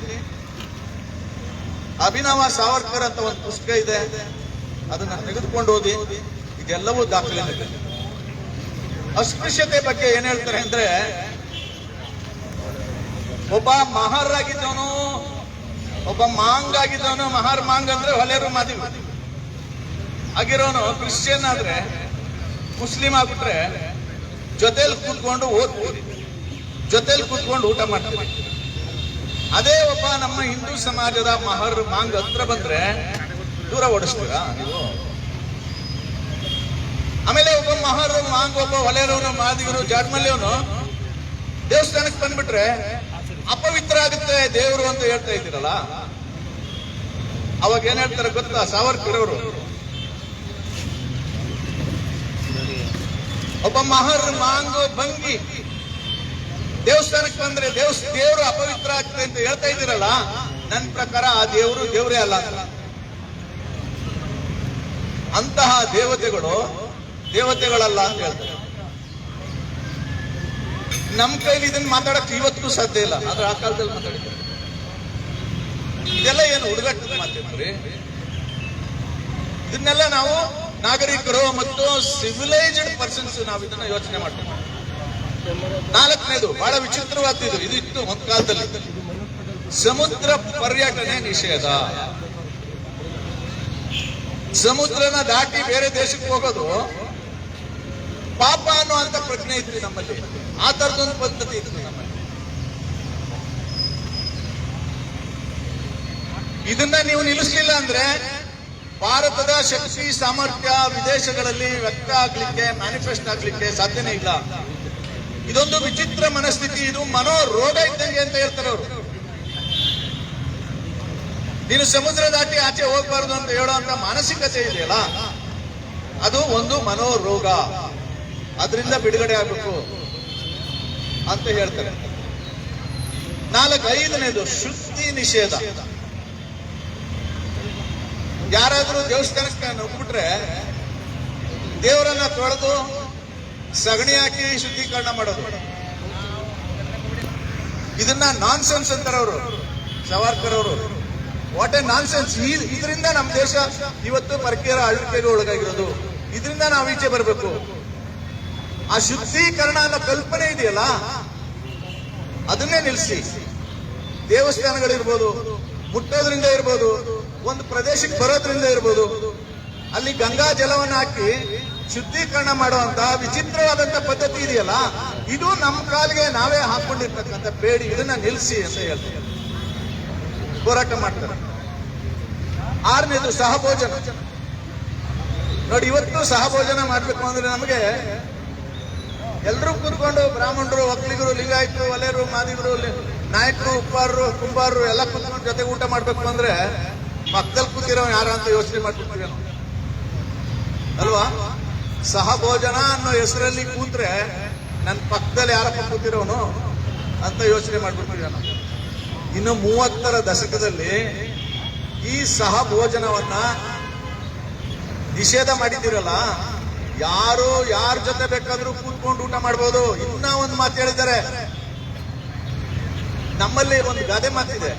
ಅಭಿನವ ಸಾವರ್ಕರ್ ಅಂತ ಒಂದು ಪುಸ್ತಕ ಇದೆ, ಅದನ್ನ ತೆಗೆದುಕೊಂಡು ಓದಿ. ಇದೆಲ್ಲವೂ ದಾಖಲೆ. ಅಸ್ಪೃಶ್ಯತೆ ಬಗ್ಗೆ ಏನ್ ಹೇಳ್ತಾರೆ ಅಂದ್ರೆ, ಒಬ್ಬ ಮಹರ್ ಆಗಿದ್ದವನು, ಒಬ್ಬ ಮಾಂಗ್ ಆಗಿದ್ದವನು. ಮಹರ್ ಮಾಂಗ್ ಅಂದ್ರೆ ಹೊಲೆರು ಮಾದಿವಿ ಆಗಿರೋನು ಕ್ರಿಶ್ಚಿಯನ್ ಆದ್ರೆ, ಮುಸ್ಲಿಂ ಆಗ್ಬಿಟ್ರೆ ಜೊತೆಲಿ ಕೂತ್ಕೊಂಡು ಓದ್ತೀವಿ, ಜೊತೆಲಿ ಕೂತ್ಕೊಂಡು ಊಟ ಮಾಡ್ತೀವಿ. ಅದೇ ಒಬ್ಬ ನಮ್ಮ ಹಿಂದೂ ಸಮಾಜದ ಮಹರ್ ಮಾಂಗ್ ಹತ್ರ ಬಂದ್ರೆ ದೂರ ಓಡಿಸ್ತೀರಾ ನೀವು? ಆಮೇಲೆ ಒಬ್ಬ ಮಹರ್ ಮಾಂಗ್, ಒಬ್ಬ ಹೊಲೆರವನು, ಮಾದಿಗರು, ಜಾಡ್ಮಲ್ಯವನು ದೇವಸ್ಥಾನಕ್ಕೆ ಬಂದ್ಬಿಟ್ರೆ ಅಪವಿತ್ರ ಆಗುತ್ತೆ ದೇವರು ಅಂತ ಹೇಳ್ತಾ ಇದ್ದೀರಲ್ಲ. ಅವಾಗ ಏನ್ ಹೇಳ್ತಾರೆ ಗೊತ್ತಾ ಸಾವರ್ಕರ್ ಅವರು? ಒಬ್ಬ ಮಹರ್ ಮಾಂಗ್ ಭಂಗಿ ದೇವಸ್ಥಾನಕ್ಕೆ ಬಂದ್ರೆ ದೇವರು ಅಪವಿತ್ರ ಆಗ್ತದೆ ಅಂತ ಹೇಳ್ತಾ ಇದ್ದೀರಲ್ಲ, ನನ್ನ ಪ್ರಕಾರ ಆ ದೇವರೇ ಅಲ್ಲ. ಅಂತಹ ದೇವತೆಗಳಲ್ಲ ಅಂತ ಹೇಳ್ತಾರೆ. ನಮ್ ಕೈಲಿ ಇದನ್ನ ಮಾತಾಡಕ್ಕೆ ಇವತ್ತಿಗೂ ಸಾಧ್ಯ ಇಲ್ಲ, ಆದ್ರೆ ಆ ಕಾಲದಲ್ಲಿ ಮಾತಾಡಿದ್ದಾರೆ. ಇದೆಲ್ಲ ಏನು ಹುಡುಗಾಟದ ಮಾತಾಡ್ತೀರಿ? ಇದನ್ನೆಲ್ಲ ನಾವು ನಾಗರಿಕರು ಮತ್ತು ಸಿವಿಲೈಸ್ಡ್ ಪರ್ಸನ್ಸ್ ನಾವು ಇದನ್ನ ಯೋಚನೆ ಮಾಡ್ತೀವಿ. ನಾಲ್ಕನೇದು ಬಹಳ ವಿಚಿತ್ರವಾದ್ದು. ಇದು ಇತ್ತು ಒಂದು ಕಾಲದಲ್ಲಿ, ಸಮುದ್ರ ಪರ್ಯಟನೆ ನಿಷೇಧ. ಸಮುದ್ರನ ದಾಟಿ ಬೇರೆ ದೇಶಕ್ಕೆ ಹೋಗೋದು ಪಾಪ ಅನ್ನುವಂತ ಪ್ರಜ್ಞೆ ಇತ್ತು ನಮ್ಮಲ್ಲಿ. ಆ ತರದೊಂದು ಪದ್ಧತಿ ಇತ್ತು ನಮ್ಮಲ್ಲಿ. ಇದನ್ನ ನೀವು ನಿಲ್ಲಿಸಲಿಲ್ಲ ಅಂದ್ರೆ ಭಾರತದ ಶಕ್ತಿ ಸಾಮರ್ಥ್ಯ ವಿದೇಶಗಳಲ್ಲಿ ವ್ಯಕ್ತ ಆಗ್ಲಿಕ್ಕೆ, ಮ್ಯಾನಿಫೆಸ್ಟ್ ಆಗ್ಲಿಕ್ಕೆ ಸಾಧ್ಯನೇ ಇಲ್ಲ. ಇದೊಂದು ವಿಚಿತ್ರ ಮನಸ್ಥಿತಿ, ಇದು ಮನೋರೋಗ ಇದ್ದಂಗೆ ಅಂತ ಹೇಳ್ತಾರೆ ಅವರು. ನೀನು ಸಮುದ್ರ ದಾಟಿ ಆಚೆ ಹೋಗ್ಬಾರ್ದು ಅಂತ ಹೇಳುವಂತ ಮಾನಸಿಕತೆ ಇದೆಯಲ್ಲ, ಅದು ಒಂದು ಮನೋರೋಗ. ಅದರಿಂದ ಬಿಡುಗಡೆ ಆಗ್ಬೇಕು ಅಂತ ಹೇಳ್ತಾರೆ. ಐದನೇದು ಶುದ್ಧಿ ನಿಷೇಧ. ಯಾರಾದ್ರೂ ದೇವಸ್ಥಾನಕ್ಕೆ ನುಗ್ಬಿಟ್ರೆ ದೇವರನ್ನ ತೊಳೆದು ಸಗಣಿ ಹಾಕಿ ಶುದ್ಧೀಕರಣ ಮಾಡೋದು, ಇದನ್ನ ನಾನ್ಸೆನ್ಸ್ ಅಂತಾರೆ ಅವರು, ಸಾವರ್ಕರ್ ಅವರು. What A nonsense. ಇದರಿಂದ ನಮ್ಮ ದೇಶ ಇವತ್ತು ಪರಕೀಯರ ಆಳ್ವಿಕೆಗೆ ಒಳಗಾಗಿರೋದು. ಇದರಿಂದ ನಾವು ಈಚೆ ಬರಬೇಕು. ಆ ಶುದ್ಧೀಕರಣ ಅನ್ನೋ ಕಲ್ಪನೆ ಇದೆಯಲ್ಲ, ಅದನ್ನೇ ನಿಲ್ಲಿಸಿ. ದೇವಸ್ಥಾನಗಳಿರ್ಬೋದು, ಮುಟ್ಟೋದ್ರಿಂದ ಇರ್ಬೋದು, ಒಂದು ಪ್ರದೇಶಕ್ಕೆ ಬರೋದ್ರಿಂದ ಇರ್ಬೋದು, ಅಲ್ಲಿ ಗಂಗಾ ಜಲವನ್ನು ಹಾಕಿ ಶುದ್ಧೀಕರಣ ಮಾಡುವಂತ ವಿಚಿತ್ರವಾದಂತ ಪದ್ಧತಿ ಇದೆಯಲ್ಲ, ಇದು ನಮ್ಮ ಕಾಲಿಗೆ ನಾವೇ ಹಾಕೊಂಡಿರ್ತಕ್ಕಂಥ ಬೇಡಿ. ಇದನ್ನ ನಿಲ್ಲಿಸಿ ಅಂತ ಹೇಳ್ತಾರೆ, ಹೋರಾಟ ಮಾಡ್ತಾರೆ. ಆರನೇದು ಸಹಭೋಜನ. ನೋಡಿ, ಇವತ್ತು ಸಹಭೋಜನ ಮಾಡ್ಬೇಕು ಅಂದ್ರೆ ನಮಗೆ ಎಲ್ಲರೂ ಕೂತ್ಕೊಂಡು ಬ್ರಾಹ್ಮಣರು, ಒಕ್ಕಲಿಗರು, ಲಿಂಗಾಯತರು, ಒಲೆಯರು, ಮಾದಿಗರು, ನಾಯಕರು, ಉಪ್ಪಾರರು, ಕುಂಬಾರರು ಎಲ್ಲ ಕೂತ್ಕೊಂಡು ಜೊತೆಗೆ ಊಟ ಮಾಡ್ಬೇಕು ಅಂದ್ರೆ ಪಕ್ಕದಲ್ಲಿ ಕೂತಿರೋ ಯಾರ ಅಂತ ಯೋಚನೆ ಮಾಡ್ಬಿಡ್ತೀವಿ ಅಲ್ವಾ? ಸಹಭೋಜನ ಅನ್ನೋ ಹೆಸರಲ್ಲಿ ಕೂತ್ರೆ ನನ್ನ ಪಕ್ಕದಲ್ಲಿ ಯಾರಪ್ಪ ಕೂತಿರೋನು ಅಂತ ಯೋಚನೆ ಮಾಡ್ಬಿಡ್ತೀವಿ ನಾವು. ಇನ್ನು 30ರ ದಶಕದಲ್ಲಿ ಈ ಸಹಭೋಜನವನ್ನ ನಿಷೇಧ ಮಾಡಿದ್ದೀರಲ್ಲ, ಯಾರ ಜೊತೆ ಬೇಕಾದ್ರೂ ಕೂತ್ಕೊಂಡು ಊಟ ಮಾಡ್ಬೋದು. ಇನ್ನ ಒಂದು ಮಾತು ಹೇಳಿದ್ದಾರೆ, ನಮ್ಮಲ್ಲಿ ಒಂದು ಗಾದೆ ಮಾತಿದೆ,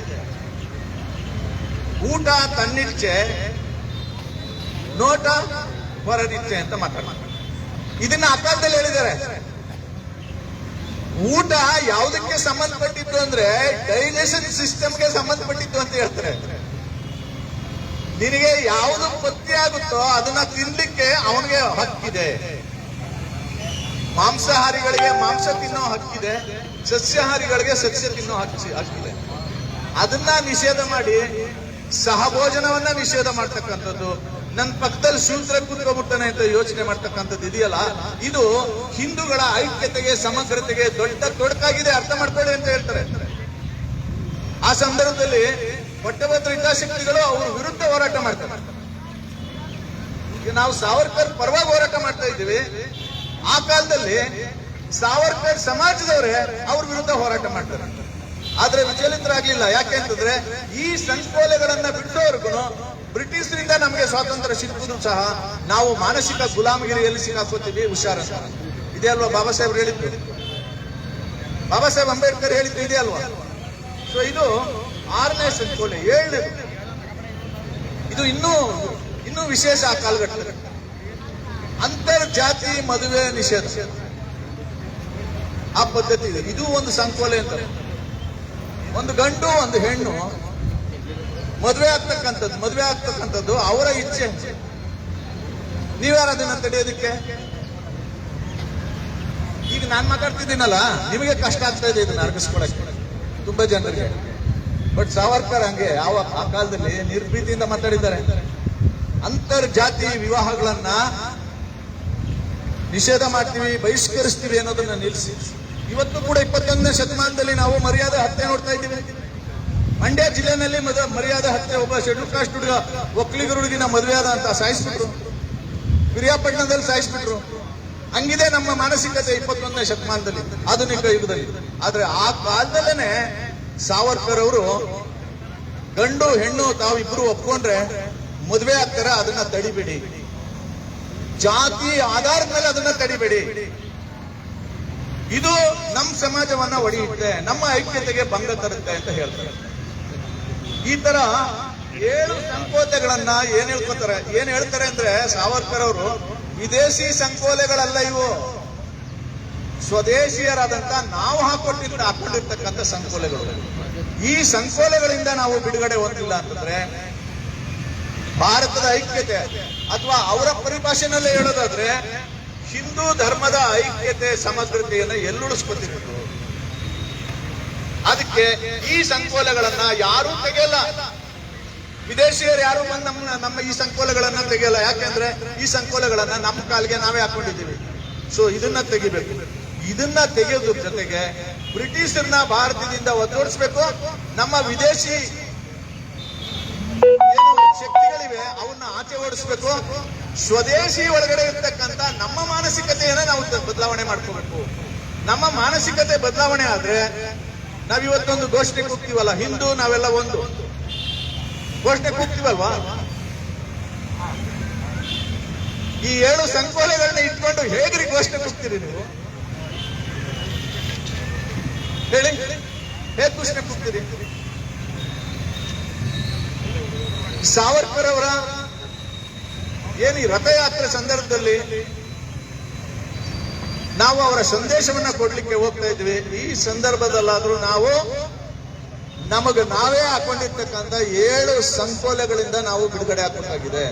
ಊಟ ತನ್ನಿಚ್ಛೆ, ನೋಟ ಹೊರನಿಚ್ಛೆ ಅಂತ ಮಾತಾಡ. ಇದನ್ನ ಆ ಕಾಲದಲ್ಲಿ ಹೇಳಿದ್ದಾರೆ. ಊಟ ಯಾವುದಕ್ಕೆ ಸಂಬಂಧಪಟ್ಟಿತ್ತು ಅಂದ್ರೆ ಡೈಜೆಷನ್ ಸಿಸ್ಟಮ್ಗೆ ಸಂಬಂಧಪಟ್ಟಿತ್ತು ಅಂತ ಹೇಳ್ತಾರೆ. ನಿನಗೆ ಯಾವುದು ಪಥ್ಯ ಆಗುತ್ತೋ ಅದನ್ನ ತಿನ್ಲಿಕ್ಕೆ ಅವನಿಗೆ ಹಕ್ಕಿದೆ. ಮಾಂಸಾಹಾರಿಗಳಿಗೆ ಮಾಂಸ ತಿನ್ನೋ ಹಕ್ಕಿದೆ, ಸಸ್ಯಾಹಾರಿಗಳಿಗೆ ಸಸ್ಯ ತಿನ್ನೋ ಹಕ್ಕಿದೆ. ಅದನ್ನ ನಿಷೇಧ ಮಾಡಿ ಸಹಭೋಜನವನ್ನ ನಿಷೇಧ ಮಾಡ್ತಕ್ಕಂಥದ್ದು, ನನ್ನ ಪಕ್ಕದಲ್ಲಿ ಶೂದ್ರ ಕೂತ್ಕೊಬಿಡ್ತಾನೆ ಅಂತ ಯೋಚನೆ ಮಾಡ್ತಕ್ಕಂಥದ್ದು ಇದೆಯಲ್ಲ, ಇದು ಹಿಂದೂಗಳ ಐಕ್ಯತೆಗೆ ಸಮಗ್ರತೆಗೆ ದೊಡ್ಡ ತೊಡಕಾಗಿದೆ, ಅರ್ಥ ಮಾಡ್ಕೊಳ್ಳಿ ಅಂತ ಹೇಳ್ತಾರೆ. ಆ ಸಂದರ್ಭದಲ್ಲಿ ಪಟ್ಟಭದ್ರ ಹಿತಾಸಕ್ತಿಗಳು ಅವ್ರ ವಿರುದ್ಧ ಹೋರಾಟ ಮಾಡ್ತಾರೆ. ಈಗ ನಾವು ಸಾವರ್ಕರ್ ಪರವಾಗಿ ಹೋರಾಟ ಮಾಡ್ತಾ ಇದ್ದೀವಿ, ಆ ಕಾಲದಲ್ಲಿ ಸಾವರ್ಕರ್ ಸಮಾಜದವರೇ ಅವ್ರ ವಿರುದ್ಧ ಹೋರಾಟ ಮಾಡ್ತಾರೆ. ಆದ್ರೆ ವಿಚಲಿತರಾಗ್ಲಿಲ್ಲ. ಯಾಕೆ ಅಂತಂದ್ರೆ ಈ ಸಂಕೋಲೆಗಳನ್ನ ಬಿಟ್ಟವರೆಗೂ ಬ್ರಿಟಿಷರಿಂದ ನಮಗೆ ಸ್ವಾತಂತ್ರ್ಯ ಸಿಕ್ಕಿದ್ರು ಸಹ ನಾವು ಮಾನಸಿಕ ಗುಲಾಮಗಿರಿಯಲ್ಲಿ ಸಿಕ್ಕಾಕೋತೀವಿ, ಹುಷಾರಂತ. ಇದೇ ಅಲ್ವಾ ಬಾಬಾ ಸಾಹೇಬ್ ಹೇಳಿದ್ದು, ಬಾಬಾ ಸಾಹೇಬ್ ಅಂಬೇಡ್ಕರ್ ಹೇಳಿದ್ದು ಇದೆ ಅಲ್ವಾ? ಸೊ ಇದು 6ನೇ ಸಂಕೋಲೆ. 7ನೇ ಇದು ಇನ್ನೂ ವಿಶೇಷ. ಆ ಕಾಲಘಟ್ಟದಲ್ಲಿ ಅಂತರ್ಜಾತಿ ಮದುವೆ ನಿಷೇಧ, ಆ ಪದ್ಧತಿ ಇದೆ. ಇದು ಒಂದು ಸಂಕೋಲೆ ಅಂತ. ಒಂದು ಗಂಡು ಒಂದು ಹೆಣ್ಣು ಮದುವೆ ಆಗ್ತಕ್ಕಂಥದ್ದು ಅವರ ಇಚ್ಛೆ. ನೀವ್ಯಾರು ಅದನ್ನ ತಡೆಯೋದಕ್ಕೆ? ಈಗ ನಾನ್ ಮಾತಾಡ್ತಿದ್ದೀನಲ್ಲ, ನಿಮಗೆ ಕಷ್ಟ ಆಗ್ತಾ ಇದೆ ಇದನ್ನ ಅರ್ಗಿಸ್ಕೊಳಕ್ಕೆ ತುಂಬಾ ಜನರಿಗೆ. ಬಟ್ ಸಾವರ್ಕರ್ ಹಂಗೆ ಆ ಕಾಲದಲ್ಲಿ ನಿರ್ಭೀತಿಯಿಂದ ಮಾತಾಡಿದ್ದಾರೆ. ಅಂತರ್ಜಾತಿ ವಿವಾಹಗಳನ್ನ ನಿಷೇಧ ಮಾಡ್ತೀವಿ, ಬಹಿಷ್ಕರಿಸ್ತೀವಿ ಅನ್ನೋದನ್ನ ನಿಲ್ಲಿಸಿ ಇವತ್ತು ಕೂಡ 21ನೇ ಶತಮಾನದಲ್ಲಿ ನಾವು ಮರ್ಯಾದೆ ಹತ್ಯೆ ನೋಡ್ತಾ ಇದ್ದೀವಿ. ಮಂಡ್ಯ ಜಿಲ್ಲೆನಲ್ಲಿ ಮರ್ಯಾದೆ ಹತ್ಯೆ, ಒಬ್ಬ ಶೆಡ್ಯೂಲ್ ಕಾಸ್ಟ್ ಹುಡುಗ ಒಕ್ಕಲಿಗರ ಹುಡುಗಿನ ಮದುವೆ ಆದ ಅಂತ ಸಾಯಿಸ್ಬಿಟ್ರು, ಪಿರಿಯಾಪಟ್ಟಣದಲ್ಲಿ ಸಾಯಿಸ್ಬಿಟ್ರು. ಹಂಗಿದೆ ನಮ್ಮ ಮಾನಸಿಕತೆ 21ನೇ ಶತಮಾನದಲ್ಲಿ, ಆಧುನಿಕ ಯುಗದಲ್ಲಿ. ಆದ್ರೆ ಆ ಕಾಲದಲ್ಲೇನೆ ಸಾವರ್ಕರ್ ಅವರು ಗಂಡು ಹೆಣ್ಣು ತಾವಿಬ್ರು ಒಪ್ಕೊಂಡ್ರೆ ಮದುವೆ ಆಗ್ತಾರೆ, ಅದನ್ನ ತಡಿಬೇಡಿ, ಜಾತಿ ಆಧಾರದ ಮೇಲೆ ಅದನ್ನ ತಡಿಬೇಡಿ, ಇದು ನಮ್ಮ ಸಮಾಜವನ್ನ ಒಡೆಯುತ್ತೆ, ನಮ್ಮ ಐಕ್ಯತೆಗೆ ಭಂಗ ತರುತ್ತೆ ಅಂತ ಹೇಳ್ತಾರೆ. ಈ ತರ 7 ಸಂಕೋಲೆಗಳನ್ನ ಏನ್ ಹೇಳ್ತಾರೆ ಅಂದ್ರೆ ಸಾವರ್ಕರ್ ಅವರು, ವಿದೇಶಿ ಸಂಕೋಲೆಗಳಲ್ಲ ಇವು, ಸ್ವದೇಶಿಯರಾದಂತ ನಾವು ಹಾಕೊಂಡಿರ್ತಕ್ಕಂಥ ಸಂಕೋಲೆಗಳು. ಈ ಸಂಕೋಲೆಗಳಿಂದ ನಾವು ಬಿಡುಗಡೆ ಹೊಂದಿಲ್ಲ ಅಂತಂದ್ರೆ ಭಾರತದ ಐಕ್ಯತೆ, ಅಥವಾ ಅವರ ಪರಿಭಾಷೆನಲ್ಲೇ ಹೇಳೋದಾದ್ರೆ ಹಿಂದೂ ಧರ್ಮದ ಐಕ್ಯತೆ ಸಮಗ್ರತೆಯನ್ನು ಎಲ್ಲುಳಿಸ್ಕೊತಿರೋದು. ಅದಕ್ಕೆ ಈ ಸಂಕೋಲೆಗಳನ್ನ ಯಾರೂ ತೆಗೆಯಲ್ಲ, ವಿದೇಶಿಯರು ಯಾರು ಬಂದು ನಮ್ಮ ಈ ಸಂಕೋಲೆಗಳನ್ನ ತೆಗೆಯಲ್ಲ. ಯಾಕೆಂದ್ರೆ ಈ ಸಂಕೋಲೆಗಳನ್ನ ನಮ್ಮ ಕಾಲಿಗೆ ನಾವೇ ಹಾಕೊಂಡಿದ್ದೀವಿ. ಸೊ ಇದನ್ನ ತೆಗಿಬೇಕು. ಇದನ್ನ ತೆಗೆಯೋದ್ರ ಜೊತೆಗೆ ಬ್ರಿಟಿಷರನ್ನ ಭಾರತದಿಂದ ಒತ್ತೋಡಿಸ್ಬೇಕು. ನಮ್ಮ ವಿದೇಶಿ ಶಕ್ತಿಗಳಿವೆ ಅವನ್ನ ಆಚೆ ಓಡಿಸ್ಬೇಕು. ಸ್ವದೇಶಿ ಒಳಗಡೆ ಇರ್ತಕ್ಕಂಥ ನಮ್ಮ ಮಾನಸಿಕತೆಯನ್ನ ನಾವು ಬದಲಾವಣೆ ಮಾಡ್ಕೋಬೇಕು. ನಮ್ಮ ಮಾನಸಿಕತೆ ಬದಲಾವಣೆ ಆದ್ರೆ ನಾವಿವತ್ತೊಂದು ಘೋಷಣೆ ಕೂಗ್ತೀವಲ್ಲ, ಹಿಂದೂ ನಾವೆಲ್ಲ ಒಂದು ಘೋಷಣೆ ಕೂಗ್ತೀವಲ್ವಾ, ಈ 7 ಸಂಕೋಲೆಗಳನ್ನ ಇಟ್ಕೊಂಡು ಹೇಗ್ರಿ ಘೋಷಣೆ ಕೂಗ್ತೀರಿ ನೀವು? ಹೇಳಿ, ಹೇಗ್ ಘೋಷಣೆ ಕೂಗ್ತೀರಿ? ಸಾವರ್ಕರ್ ಅವರ ಏನು ಈ ರಥಯಾತ್ರೆ ಸಂದರ್ಭದಲ್ಲಿ ನಾವು ಅವರ ಸಂದೇಶವನ್ನ ಕೊಡ್ಲಿಕ್ಕೆ ಹೋಗ್ತಾ ಇದ್ವಿ. ಈ ಸಂದರ್ಭದಲ್ಲಾದ್ರೂ ನಾವು ನಾವೇ ಹಾಕೊಂಡಿರ್ತಕ್ಕಂಥ 7 ಸಂಕೋಲೆಗಳಿಂದ ನಾವು ಬಿಡುಗಡೆ ಹಾಕಬೇಕಾಗಿದೆ.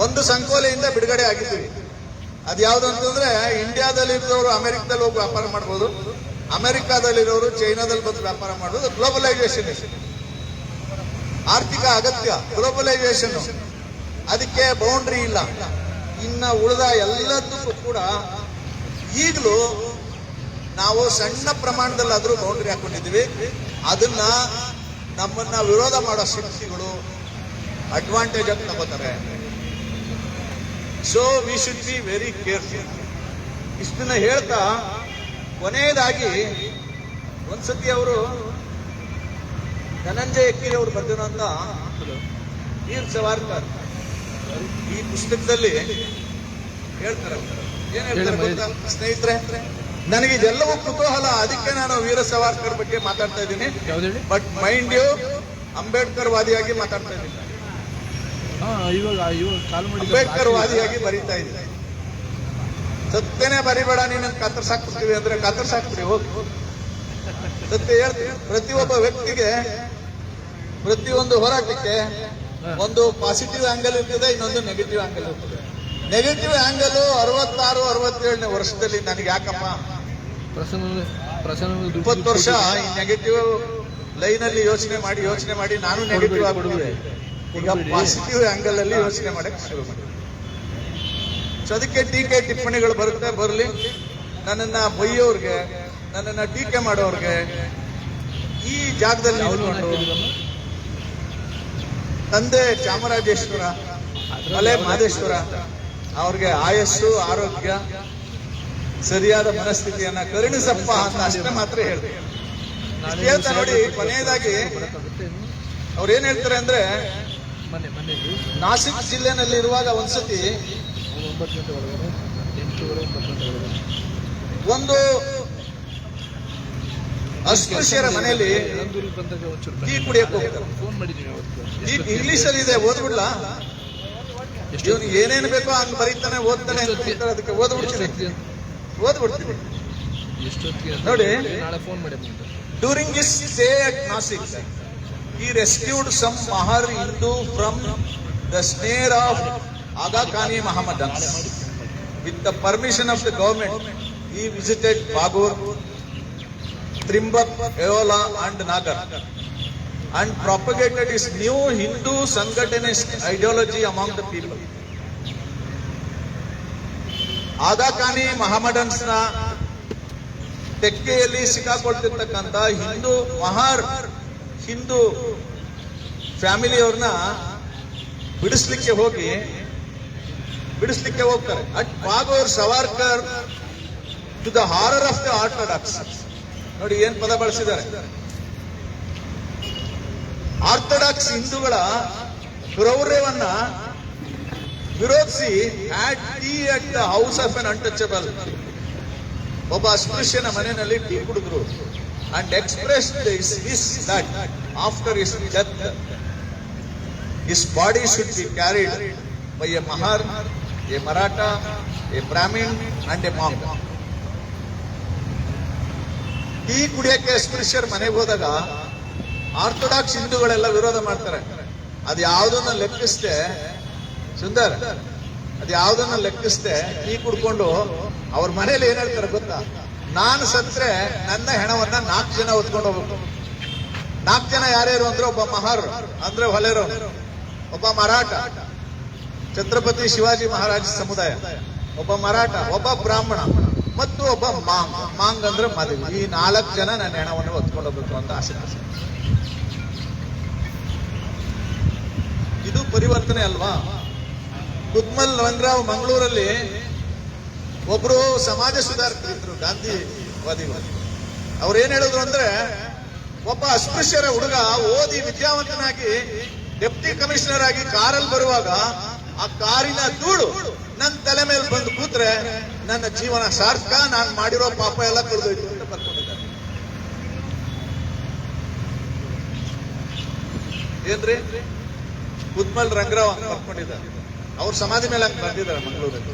ಒಂದು ಸಂಕೋಲೆಯಿಂದ ಬಿಡುಗಡೆ ಆಗಿದ್ದೀವಿ. ಅದ್ಯಾವುದು ಅಂತಂದ್ರೆ, ಇಂಡಿಯಾದಲ್ಲಿರೋರು ಅಮೆರಿಕದಲ್ಲಿ ಹೋಗಿ ವ್ಯಾಪಾರ ಮಾಡ್ಬೋದು, ಅಮೆರಿಕಾದಲ್ಲಿರೋರು ಚೈನಾದಲ್ಲಿ ಬಂದು ವ್ಯಾಪಾರ ಮಾಡೋದು. ಗ್ಲೋಬಲೈಸೇಷನ್, ಆರ್ಥಿಕ ಅಗತ್ಯ, ಗ್ಲೋಬಲೈಸೇಷನ್, ಅದಕ್ಕೆ ಬೌಂಡ್ರಿ ಇಲ್ಲ. ಇನ್ನ ಉಳಿದ ಎಲ್ಲದಕ್ಕೂ ಕೂಡ ಈಗಲೂ ನಾವು ಸಣ್ಣ ಪ್ರಮಾಣದಲ್ಲಾದ್ರೂ ಬೌಂಡ್ರಿ ಹಾಕೊಂಡಿದ್ದೀವಿ. ಅದನ್ನ ನಮ್ಮನ್ನ ವಿರೋಧ ಮಾಡೋ ಶಕ್ತಿಗಳು ಅಡ್ವಾಂಟೇಜ್ ಆಗಿ ತಗೋತಾರೆ. So we should be very careful. ಇಷ್ಟನ್ನ ಹೇಳ್ತಾ ಕೊನೆಯದಾಗಿ ಒಂದ್ಸತಿ ಅವರು ಧನಂಜಯ ಎಕ್ಕಿರಿ ಅವರು ಬರೆದಿರುವಂತ ವೀರ್ ಸಾವರ್ಕರ್ ಈ ಪುಸ್ತಕದಲ್ಲಿ ಹೇಳ್ತಾರೆ. ಏನ್ ಹೇಳ್ತಾರೆ ಗೊತ್ತಾ ಸ್ನೇಹಿತರೆ? ನನಗೆ ಇದೆಲ್ಲವೂ ಕುತೂಹಲ, ಅದಕ್ಕೆ ನಾನು ವೀರ ಸಾವರ್ಕರ್ ಬಗ್ಗೆ ಮಾತಾಡ್ತಾ ಇದ್ದೀನಿ. ಬಟ್ ಮೈಂಡ್ ಯು, ಅಂಬೇಡ್ಕರ್ ವಾದಿಯಾಗಿ ಮಾತಾಡ್ತಾ ಇದ್ದೀನಿ, ಅಂಬೇಡ್ಕರ್ ವಾದಿಯಾಗಿ ಬರೀತಾ ಇದ್ದೀನಿ. ಸತ್ಯನೇ ಬರಿಬೇಡ, ನೀನು ಕತ್ತರ್ಸಾಕ್ಬಿಡ್ತೀವಿ ಅಂದ್ರೆ ಕತ್ತರ್ಸಾಕ್ಬಿಡಿ, ಹೋಗಿ ಸತ್ಯ ಹೇಳ್ತೀವಿ. ಪ್ರತಿಯೊಬ್ಬ ವ್ಯಕ್ತಿಗೆ ಪ್ರತಿಯೊಂದು ಹೋರಾಟಕ್ಕೆ ಒಂದು ಪಾಸಿಟಿವ್ ಆಂಗಲ್ ಇರ್ತದೆ, ಇನ್ನೊಂದು ನೆಗೆಟಿವ್ ಆಂಗಲ್ ಇರ್ತದೆ. ನೆಗೆಟಿವ್ ಆಂಗಲ್ 66-67ನೇ ವರ್ಷದಲ್ಲಿ ನನಗೆ ಯಾಕಪ್ಪ 20 ವರ್ಷ ಈ ನೆಗೆಟಿವ್ ಲೈನ್ ಅಲ್ಲಿ ಯೋಚನೆ ಮಾಡಿ ನಾನು ನೆಗೆಟಿವ್ ಆಗ್ಬಿಡುವೆ. ಈಗ ಪಾಸಿಟಿವ್ ಆಂಗಲ್ ಅಲ್ಲಿ ಯೋಚನೆ ಮಾಡಕ್ಕೆ ಶುರು ಮಾಡಿ. ಸೊ ಅದಕ್ಕೆ ಟೀಕೆ ಟಿಪ್ಪಣಿಗಳು ಬರುತ್ತೆ, ಬರಲಿ. ನನ್ನನ್ನ ಬೈಯೋರ್ಗೆ, ನನ್ನನ್ನ ಟೀಕೆ ಮಾಡೋರ್ಗೆ ಈ ಜಾಗದಲ್ಲಿ ತಂದೆ ಚಾಮರಾಜೇಶ್ವರ, ಮಲೆ ಮಹದೇಶ್ವರ ಅವ್ರಿಗೆ ಆಯಸ್ಸು, ಆರೋಗ್ಯ, ಸರಿಯಾದ ಮನಸ್ಥಿತಿಯನ್ನ ಕರುಣಿಸಪ್ಪ ಅಂತ ಅಷ್ಟೇ ಮಾತ್ರ ಹೇಳ್ತಾರೆ. ಹೇಳ್ತಾ ನೋಡಿ. ಕೊನೆಯದಾಗಿ ಅವ್ರು ಏನ್ ಹೇಳ್ತಾರೆ ಅಂದ್ರೆ, ನಾಸಿಕ್ ಜಿಲ್ಲೆನಲ್ಲಿ ಇರುವಾಗ ಒಂದ್ಸತಿ ಒಂದು ಅಸ್ಪೃಶ್ಯರ ಮನೆಯಲ್ಲಿ ಟೀ ಕುಡಿಯಕ್ಕೆ ಹೋಗ್ತಾರೆ. ಇಂಗ್ಲಿಷ್ ಅಲ್ಲಿ ಇದೆ, ಓದ್ಬಿಡ್ಲಾ? ಇವನು ಏನೇನು ಬೇಕೋ ಹಂಗ್ ಬರೀತಾನೆ, ಓದ್ತಾನೆ ಅಂತ ಹೇಳ್ತಾರೆ. ಅದಕ್ಕೆ ಓದ್ಬಿಡ್ತೀನಿ ನೋಡಿ. During his stay at Nashik he rescued some Mahar Hindu from the snare of Aga Khani Mohammedans. With the permission of the government, he visited Bagur, Trimbak, Eola and Nagar and propagated his new Hindu Sangatanist ideology among the people. Aga Khani Mohammedans na ತೆಕ್ಕೆಯಲ್ಲಿ ಸಿಕ್ಕಾಕೊಳ್ತಿರ್ತಕ್ಕಂಥ ಹಿಂದೂ ಫ್ಯಾಮಿಲಿಯವ್ರನ್ನ ಬಿಡಿಸ್ಲಿಕ್ಕೆ ಹೋಗ್ತಾರೆ. At Bhagur Savarkar to the horror of the orthodox. ನೋಡಿ ಏನ್ ಪದ ಬಳಸಿದ್ದಾರೆ. Orthodox ಹಿಂದೂಗಳ ಕ್ರೌರ್ಯವನ್ನ ವಿರೋಧಿಸಿ had tea at the house of an untouchable. ಒಬ್ಬ ಅಸ್ಪೃಶ್ಯನ ಮನೆಯಲ್ಲಿ ಟೀ ಕುಡಿದ್ರು. And expressed wish that after his death his body should be carried by a Mahar, a Maratha, a Brahmin and a Mang. Tea ಕುಡಿಯಕ್ಕೆ ಅಸ್ಪೃಶ್ಯರ ಮನೆಗೆ ಹೋದಾಗ ಆರ್ಥೋಡಾಕ್ಸ್ ಹಿಂದೂಗಳೆಲ್ಲ ವಿರೋಧ ಮಾಡ್ತಾರೆ. ಅದು ಯಾವುದನ್ನ ಲೆಕ್ಕಿಸ್ದೆ ಸುಂದರ್, ಅದು ಯಾವುದನ್ನ ಲೆಕ್ಕಿಸ್ದೆ ಟೀ ಕುಡ್ಕೊಂಡು ಅವ್ರ ಮನೇಲಿ ಏನ್ ಹೇಳ್ತಾರೆ ಗೊತ್ತಾ? ನಾನು ಸತ್ರೆ ನನ್ನ ಹೆಣವನ್ನ 4 ಜನ ಹೊತ್ಕೊಂಡು ಹೋಗ್ಬೇಕು. 4 ಜನ ಯಾರ್ಯಾರು ಅಂದ್ರೆ, ಒಬ್ಬ ಮಹರ್ ಅಂದ್ರೆ ಹೊಲೆರೋ, ಒಬ್ಬ ಮರಾಠ ಛತ್ರಪತಿ ಶಿವಾಜಿ ಮಹಾರಾಜ ಸಮುದಾಯ, ಒಬ್ಬ ಮರಾಠ, ಒಬ್ಬ ಬ್ರಾಹ್ಮಣ ಮತ್ತು ಒಬ್ಬ ಮಾಂಗ್ ಅಂದ್ರೆ ಮದುವೆ. ಈ 4 ಜನ ನನ್ನ ಹೆಣವನ್ನು ಹೊತ್ಕೊಂಡು ಹೋಗ್ಬೇಕು ಅಂತ ಆಸೆ. ಇದು ಪರಿವರ್ತನೆ ಅಲ್ವಾ? ಕುದ್ಮಲ್ ರಂಗರಾವ್ ಮಂಗಳೂರಲ್ಲಿ ಒಬ್ರು ಸಮಾಜ ಸುಧಾರಕರಿದ್ರು, ಗಾಂಧಿವಾದಿಗಳು. ಅವ್ರು ಏನ್ ಹೇಳಿದ್ರು ಅಂದ್ರೆ, ಒಬ್ಬ ಅಸ್ಪೃಶ್ಯರ ಹುಡುಗ ಓದಿ ವಿದ್ಯಾವಂತನಾಗಿ ಡೆಪ್ಟಿ ಕಮಿಷನರ್ ಆಗಿ ಕಾರಲ್ಲಿ ಬರುವಾಗ ಆ ಕಾರಿನ ಧೂಳು ನನ್ನ ತಲೆ ಮೇಲೆ ಬಂದು ಕೂತ್ರೆ ನನ್ನ ಜೀವನ ಸಾರ್ಥಕ, ನಾನು ಮಾಡಿರೋ ಪಾಪ ಎಲ್ಲ ಕಳೆದೋಯ್ತು ಅಂತ ಬರ್ಕೊಂಡಿದ್ದಾರೆ. ಏನ್ರಿ ಕುದ್ಮಲ್ ರಂಗರಾವ್ ಅಂತ ಬರ್ಕೊಂಡಿದ್ದಾರೆ. ಅವ್ರ ಸಮಾಧಿ ಮೇಲೆ ಹಂಗೆ ಬಂದಿದ್ದಾರೆ ಮಂಗಳೂರಲ್ಲಿ.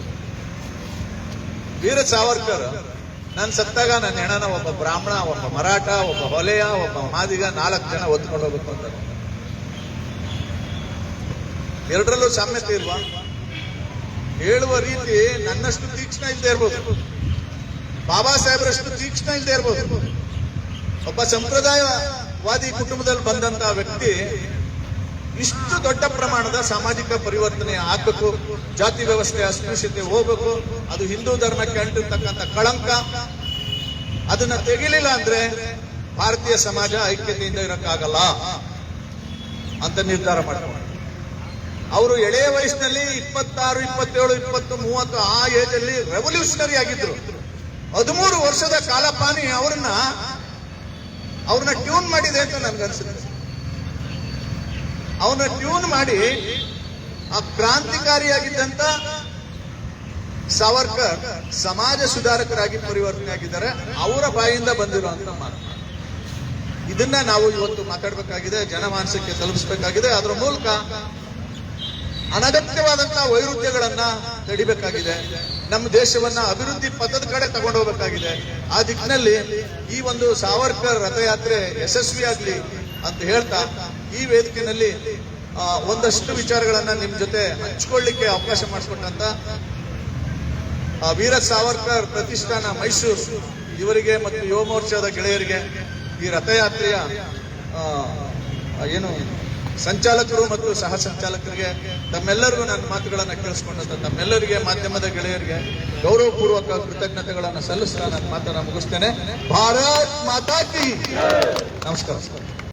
ವೀರ ಸಾವರ್ಕರ್ ನಾನು ಸತ್ತಾಗ ನನ್ನ ಹೆಣನ ಒಬ್ಬ ಬ್ರಾಹ್ಮಣ, ಒಬ್ಬ ಮರಾಠ, ಒಬ್ಬ ಹೊಲೆಯ, ಒಬ್ಬ ಮಾದಿಗ 4 ಜನ ಒತ್ಕೊಂಡು ಹೋಗ್ಬೇಕು ಅಂತ. ಎರಡರಲ್ಲೂ ಸಾಮ್ಯತೆ ಇಲ್ವಾ? ಹೇಳುವ ರೀತಿ ನನ್ನಷ್ಟು ತೀಕ್ಷ್ಣ ಇಲ್ಲದೆ ಇರ್ಬೋದು, ಬಾಬಾ ಸಾಹೇಬ್ರಷ್ಟು ತೀಕ್ಷ್ಣ ಇಲ್ಲದೆ ಇರ್ಬೋದು. ಒಬ್ಬ ಸಂಪ್ರದಾಯವಾದಿ ಕುಟುಂಬದಲ್ಲಿ ಬಂದಂತ ವ್ಯಕ್ತಿ ಇಷ್ಟು ದೊಡ್ಡ ಪ್ರಮಾಣದ ಸಾಮಾಜಿಕ ಪರಿವರ್ತನೆ ಆಗ್ಬೇಕು, ಜಾತಿ ವ್ಯವಸ್ಥೆ, ಅಸ್ಪೃಶ್ಯತೆ ಹೋಗ್ಬೇಕು, ಅದು ಹಿಂದೂ ಧರ್ಮಕ್ಕೆ ಅಂಟಿರ್ತಕ್ಕಂಥ ಕಳಂಕ, ಅದನ್ನ ತೆಗಿಲಿಲ್ಲ ಅಂದ್ರೆ ಭಾರತೀಯ ಸಮಾಜ ಐಕ್ಯತೆಯಿಂದ ಇರಕ್ಕಾಗಲ್ಲ ಅಂತ ನಿರ್ಧಾರ ಮಾಡ್ತಾರೆ. ಅವರು ಎಳೆಯ ವಯಸ್ಸಿನಲ್ಲಿ 26, 27, 20, 30 ಆ ಏಜ್ ಅಲ್ಲಿ ರೆವಲ್ಯೂಷನರಿ ಆಗಿದ್ರು. 13 ವರ್ಷದ ಕಾಲಪಾನಿ ಅವ್ರನ್ನ ಟ್ಯೂನ್ ಮಾಡಿದೆ ಅಂತ ನನ್ಗನ್ಸುತ್ತೆ. ಅವನ್ನ ಟ್ಯೂನ್ ಮಾಡಿ ಆ ಕ್ರಾಂತಿಕಾರಿಯಾಗಿದ್ದಂತ ಸಾವರ್ಕರ್ ಸಮಾಜ ಸುಧಾರಕರಾಗಿ ಪರಿವರ್ತನೆ ಆಗಿದ್ದಾರೆ. ಅವರ ಬಾಯಿಂದ ಬಂದಿರುವಂತ ಮಾತು. ಇದನ್ನ ನಾವು ಇವತ್ತು ಮಾತಾಡಬೇಕಾಗಿದೆ, ಜನಮಾನಸಕ್ಕೆ ತಲುಪಿಸಬೇಕಾಗಿದೆ. ಅದರ ಮೂಲಕ ಅನಗತ್ಯವಾದಂತಹ ವೈರುಧ್ಯಗಳನ್ನ ತಡಿಬೇಕಾಗಿದೆ. ನಮ್ಮ ದೇಶವನ್ನ ಅಭಿವೃದ್ಧಿ ಪಥದ ಕಡೆ ತಗೊಂಡು ಹೋಗ್ಬೇಕಾಗಿದೆ. ಆ ದಿಕ್ಕಿನಲ್ಲಿ ಈ ಒಂದು ಸಾವರ್ಕರ್ ರಥಯಾತ್ರೆ ಯಶಸ್ವಿಯಾಗ್ಲಿ ಅಂತ ಹೇಳ್ತಾ ಈ ವೇದಿಕೆಯಲ್ಲಿ ಒಂದಷ್ಟು ವಿಚಾರಗಳನ್ನ ನಿಮ್ ಜೊತೆ ಹಂಚಿಕೊಳ್ಳಿಕ್ಕೆ ಅವಕಾಶ ಮಾಡಿಕೊಟ್ಟಂತ ವೀರ ಸಾವರ್ಕರ್ ಪ್ರತಿಷ್ಠಾನ ಮೈಸೂರು ಇವರಿಗೆ ಮತ್ತು ಯುವ ಮೋರ್ಚಾದ ಗೆಳೆಯರಿಗೆ, ಈ ರಥಯಾತ್ರೆಯ ಏನು ಸಂಚಾಲಕರು ಮತ್ತು ಸಹ ಸಂಚಾಲಕರಿಗೆ, ತಮ್ಮೆಲ್ಲರಿಗೂ ನನ್ನ ಮಾತುಗಳನ್ನು ಕೇಳಿಸ್ಕೊಂಡಂತ ತಮ್ಮೆಲ್ಲರಿಗೆ, ಮಾಧ್ಯಮದ ಗೆಳೆಯರಿಗೆ ಗೌರವಪೂರ್ವಕ ಕೃತಜ್ಞತೆಗಳನ್ನು ಸಲ್ಲಿಸ್ತಾ ನನ್ನ ಮಾತನ್ನ ಮುಗಿಸ್ತೇನೆ. ಭಾರತ್ ಮಾತಾ ಕಿ. ನಮಸ್ಕಾರ.